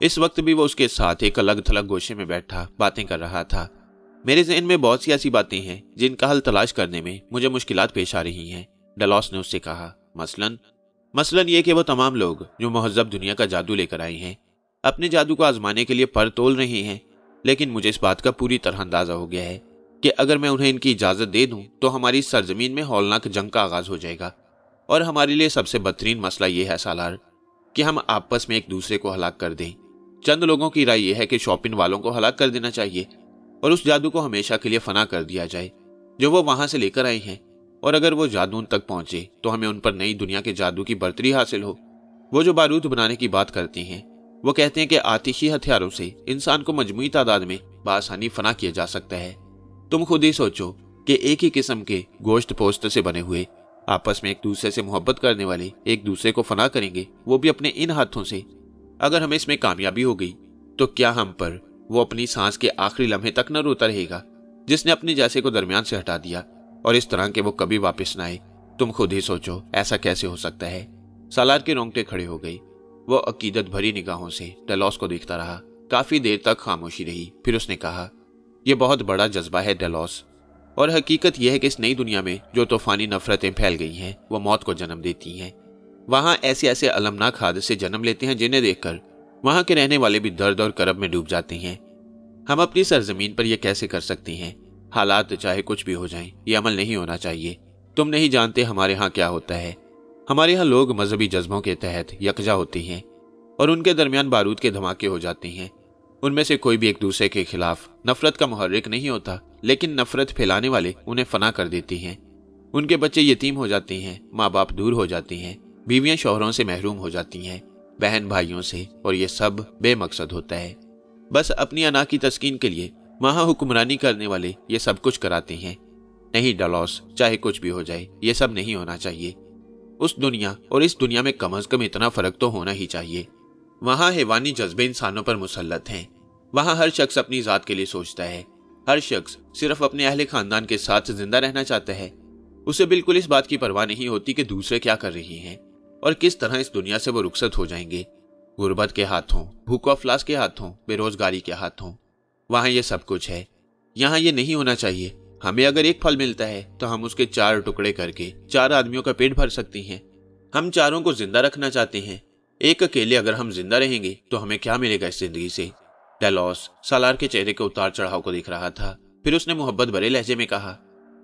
Speaker 2: इस वक्त भी वो उसके साथ एक अलग थलग गोशे में बैठा बातें कर रहा था। मेरे ज़हन में बहुत सी ऐसी बातें हैं जिनका हल तलाश करने में मुझे मुश्किलात पेश आ रही हैं, डेलॉस ने उससे कहा। मसलन ये कि वो तमाम लोग जो महज़ब दुनिया का जादू लेकर आए हैं अपने जादू को आजमाने के लिए पर तोल रहे हैं, लेकिन मुझे इस बात का पूरी तरह अंदाजा हो गया है कि अगर मैं उन्हें इनकी इजाज़त दे दूं तो हमारी सरजमीन में हौलनाक जंग का आगाज़ हो जाएगा। और हमारे लिए सबसे बदतरीन मसला ये है सालार कि हम आपस में एक दूसरे को हलाक कर दें। चंद लोगों की राय यह है कि शॉपिंग वालों को हलाक कर देना चाहिए और उस जादू को हमेशा के लिए फना कर दिया जाए जो वो वहां से लेकर आए हैं, और अगर वो जादू उन तक पहुंचे तो हमें उन पर नई दुनिया के जादू की बर्तरी हासिल हो। वो जो बारूद बनाने की बात करते हैं, वो कहते हैं कि आतिशी हथियारों से इंसान को मजमूई तादाद में बआसानी फना किया जा सकता है। तुम खुद ही सोचो कि एक ही किस्म के गोश्त पोस्त से बने हुए आपस में एक दूसरे से मोहब्बत करने वाले एक दूसरे को फना करेंगे, वो भी अपने इन हाथों से। अगर हमें इसमें कामयाबी हो गई तो क्या हम पर वो अपनी सांस के आखिरी लम्हे तक न रोता रहेगा जिसने अपने जैसे को दरमियान से हटा दिया और इस तरह के वो कभी वापस न आए। तुम खुद ही सोचो ऐसा कैसे हो सकता है। सालार के रोंगटे खड़े हो गई। वो अकीदत भरी निगाहों से डेलॉस को देखता रहा। काफी देर तक खामोशी रही, फिर उसने कहा, यह बहुत बड़ा जज्बा है डेलॉस, और हकीकत यह है कि इस नई दुनिया में जो तूफानी नफरतें फैल गई हैं वो मौत को जन्म देती हैं। वहां ऐसे ऐसे अलमनाक हादसे जन्म लेते हैं जिन्हें देखकर वहां के रहने वाले भी दर्द और करब में डूब जाते हैं। हम अपनी सरजमीन पर यह कैसे कर सकते हैं? हालात चाहे कुछ भी हो जाएं, ये अमल नहीं होना चाहिए। तुम नहीं जानते हमारे यहाँ क्या होता है। हमारे यहाँ लोग मजहबी जज्बों के तहत यकजा होते हैं और उनके दरमियान बारूद के धमाके हो जाते हैं। उनमें से कोई भी एक दूसरे के खिलाफ नफरत का मुहर्रिक नहीं होता, लेकिन नफरत फैलाने वाले उन्हें फना कर देते हैं। उनके बच्चे यतीम हो जाते हैं, माँ बाप दूर हो जाते हैं, बीवियां शौहरों से महरूम हो जाती हैं, बहन भाइयों से, और ये सब बेमकसद होता है। बस अपनी अना की तस्कीन के लिए वहां हुक्मरानी करने वाले ये सब कुछ कराते हैं। नहीं डेलॉस, चाहे कुछ भी हो जाए ये सब नहीं होना चाहिए। उस दुनिया और इस दुनिया में कम अज कम इतना फर्क तो होना ही चाहिए। वहां हैवानी जज्बे इंसानों पर मुसल्लत हैं। वहां हर शख्स अपनी जात के लिए सोचता है। हर शख्स सिर्फ अपने अहले खानदान के साथ जिंदा रहना चाहता है। उसे बिल्कुल इस बात की परवाह नहीं होती कि दूसरे क्या कर रही हैं और किस तरह इस दुनिया से वो रुखसत हो जाएंगे। गुर्बत के हाथों, भूख अफलास के हाथों, बेरोजगारी के हाथों। वहां ये सब कुछ है। यहाँ ये नहीं होना चाहिए। हमें अगर एक फल मिलता है तो हम उसके 4 टुकड़े करके 4 आदमियों का पेट भर सकते हैं। हम चारों को जिंदा रखना चाहते हैं। एक अकेले अगर हम जिंदा रहेंगे तो हमें क्या मिलेगा इस जिंदगी से? डेलॉस सालार के चेहरे के उतार चढ़ाव को देख रहा था। फिर उसने मोहब्बत भरे लहजे में कहा,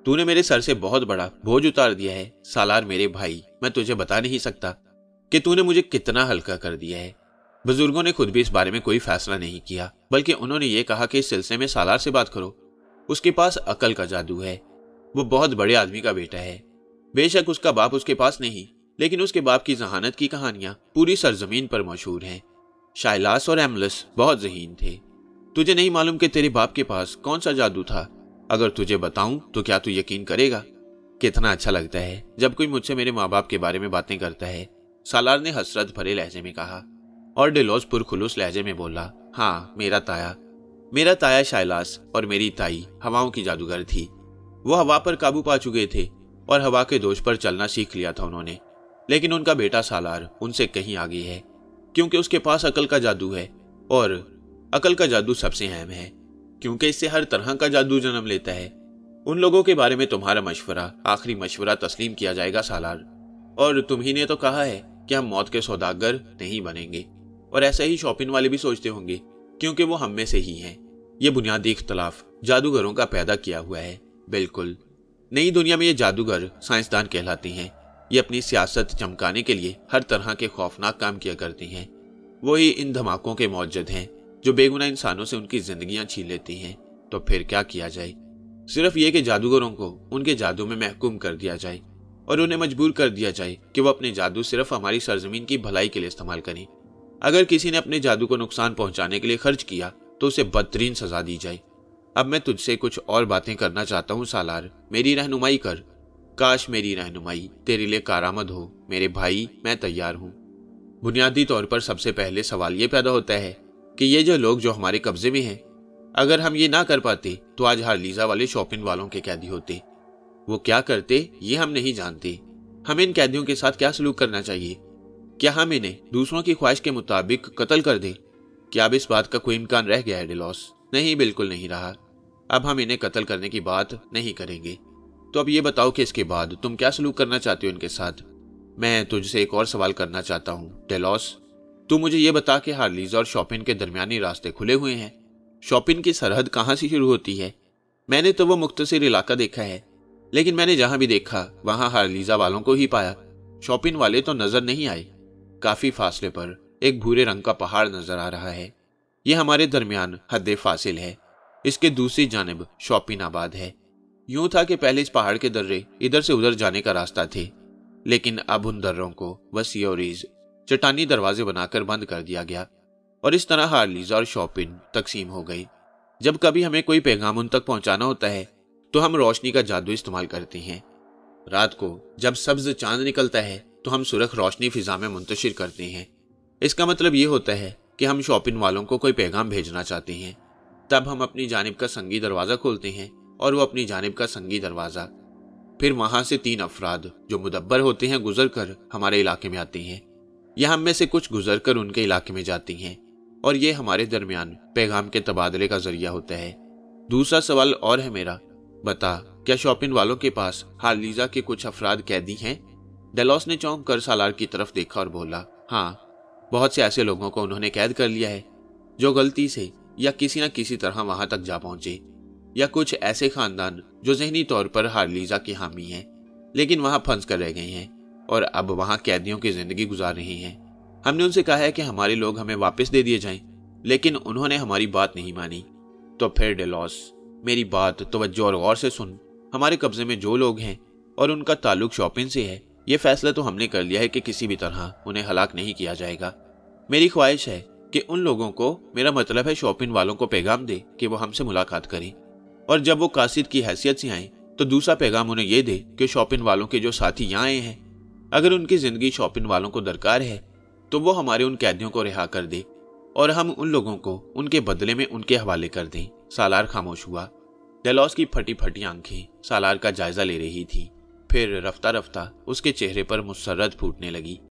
Speaker 2: तूने मेरे सर से बहुत बड़ा बोझ उतार दिया है सालार मेरे भाई। मैं तुझे बता नहीं सकता कि तूने मुझे कितना हल्का कर दिया है। बुजुर्गों ने खुद भी इस बारे में कोई फैसला नहीं किया, बल्कि उन्होंने ये कहा कि इस सिलसिले में सालार से बात करो। उसके पास अकल का जादू है। वो बहुत बड़े आदमी का बेटा है। बेशक उसका बाप उसके पास नहीं, लेकिन उसके बाप की जहानत की कहानियां पूरी सरजमीन पर मशहूर हैं। शाइलास और एमलस बहुत ज़हीन थे। तुझे नहीं मालूम कि तेरे बाप के पास कौन सा जादू था? अगर तुझे बताऊं तो क्या तू यकीन करेगा? कितना अच्छा लगता है जब कोई मुझसे मेरे माँ बाप के बारे में बातें करता है, सालार ने हसरत भरे लहजे में कहा। और डेलॉस पुरखुलूस लहजे में बोला, हाँ, मेरा ताया शाइलास और मेरी ताई हवाओं की जादूगर थी। वो हवा पर काबू पा चुके थे और हवा के दोष पर चलना सीख लिया था उन्होंने। लेकिन उनका बेटा सालार उनसे कहीं आगे है, क्योंकि उसके पास अकल का जादू है, और अकल का जादू सबसे अहम है क्योंकि इससे हर तरह का जादू जन्म लेता है। उन लोगों के बारे में तुम्हारा मशवरा आखिरी मशवरा तस्लीम किया जाएगा सालार। और तुम ही ने तो कहा है कि हम मौत के सौदागर नहीं बनेंगे, और ऐसा ही शॉपिंग वाले भी सोचते होंगे क्योंकि वो हम में से ही हैं। ये बुनियादी इख्तलाफ जादूगरों का पैदा किया हुआ है। बिल्कुल नई दुनिया में ये जादूगर साइंसदान कहलाते हैं। ये अपनी सियासत चमकाने के लिए हर तरह के खौफनाक काम किया करते हैं। वही इन धमाकों के मौजूद हैं जो बेगुनाह इंसानों से उनकी जिंदगियां छीन लेती हैं। तो फिर क्या किया जाए? सिर्फ ये कि जादूगरों को उनके जादू में महकूम कर दिया जाए और उन्हें मजबूर कर दिया जाए कि वो अपने जादू सिर्फ हमारी सरजमीन की भलाई के लिए इस्तेमाल करें। अगर किसी ने अपने जादू को नुकसान पहुंचाने के लिए खर्च किया तो उसे बदतरीन सजा दी जाए। अब मैं तुझसे कुछ और बातें करना चाहता हूँ सालार, मेरी रहनुमाई कर। काश मेरी रहनुमाई तेरे लिए कारआमद हो मेरे भाई, मैं तैयार हूँ। बुनियादी तौर पर सबसे पहले सवाल ये पैदा होता है कि ये जो लोग जो हमारे कब्जे में हैं, अगर हम ये ना कर पाते तो आज हार्लीजा वाले शॉपिंग वालों के कैदी होते। वो क्या करते ये हम नहीं जानते। हमें इन कैदियों के साथ क्या सलूक करना चाहिए? क्या हम इन्हें दूसरों की ख्वाहिश के मुताबिक कत्ल कर दें? क्या अब इस बात का कोई इम्कान रह गया है डेलॉस? नहीं, बिल्कुल नहीं रहा। अब हम इन्हें कत्ल करने की बात नहीं करेंगे। तो अब ये बताओ कि इसके बाद तुम क्या सलूक करना चाहते हो इनके साथ? मैं तुझसे एक और सवाल करना चाहता हूँ डेलॉस। तू मुझे ये बता कि हार्लीजा और शॉपिन के दरमियानी रास्ते खुले हुए हैं। शॉपिन की सरहद कहाँ से शुरू होती है? मैंने तो वो मुख्तसर इलाका देखा है, लेकिन मैंने जहां भी देखा वहां हार्लीजा वालों को ही पाया। शॉपिन वाले तो नजर नहीं आए। काफी फासले पर एक भूरे रंग का पहाड़ नजर आ रहा है। यह हमारे दरमियान हद फासिल है। इसके दूसरी जानिब शॉपिन आबाद है। यूं था कि पहले इस पहाड़ के दर्रे इधर से उधर जाने का रास्ता थे, लेकिन अब उन दर्रों को वसी और रीज चट्टानी दरवाजे बनाकर बंद कर दिया गया और इस तरह हार्लीजा और शॉपिन तकसीम हो गई। जब कभी हमें कोई पैगाम उन तक पहुंचाना होता है तो हम रोशनी का जादू इस्तेमाल करते हैं। रात को जब सब्ज चांद निकलता है तो हम सुरख रोशनी फिजा में मुंतशिर करते हैं। इसका मतलब ये होता है कि हम शॉपिन वालों को कोई पैगाम भेजना चाहते हैं। तब हम अपनी जानिब का संगी दरवाज़ा खोलते हैं और वो अपनी जानिब का संगी दरवाज़ा। फिर वहां से 3 अफराद जो मुदब्बर होते हैं गुजर कर हमारे इलाके में आते हैं, या हम में से कुछ गुजर कर उनके इलाके में जाती हैं, और ये हमारे दरमियान पैगाम के तबादले का जरिया होता है। दूसरा सवाल और है मेरा, बता क्या शॉपिन वालों के पास हार्लीजा के कुछ अफराद कैदी हैं? डेलॉस ने चौंक कर सालार की तरफ देखा और बोला, हाँ, बहुत से ऐसे लोगों को उन्होंने कैद कर लिया है जो गलती से या किसी न किसी तरह वहां तक जा पहुंचे, या कुछ ऐसे खानदान जो ज़हनी तौर पर हार्लीजा के हामी हैं लेकिन वहां फंस कर रह गए हैं और अब वहां कैदियों की जिंदगी गुजार रहे हैं। हमने उनसे कहा है कि हमारे लोग हमें वापस दे दिए जाएं, लेकिन उन्होंने हमारी बात नहीं मानी। तो फिर डेलॉस, मेरी बात तवज्जो और गौर से सुन। हमारे कब्जे में जो लोग हैं और उनका ताल्लुक शॉपिन से है, ये फैसला तो हमने कर लिया है कि किसी भी तरह उन्हें हलाक नहीं किया जाएगा। मेरी ख्वाहिश है कि उन लोगों को, मेरा मतलब है शॉपिन वालों को, पैगाम दे कि वो हमसे मुलाकात करें, और जब वो कासिद की हैसियत से आए तो दूसरा पैगाम उन्हें ये दे कि शॉपिन वालों के जो साथी यहाँ आए हैं, अगर उनकी जिंदगी शॉपिन वालों को दरकार है तो वो हमारे उन कैदियों को रिहा कर दे और हम उन लोगों को उनके बदले में उनके हवाले कर दें। सालार खामोश हुआ। डेलॉस की फटी फटी आंखें सालार का जायजा ले रही थी। फिर रफ्ता रफ्ता उसके चेहरे पर मुसर्रत फूटने लगी।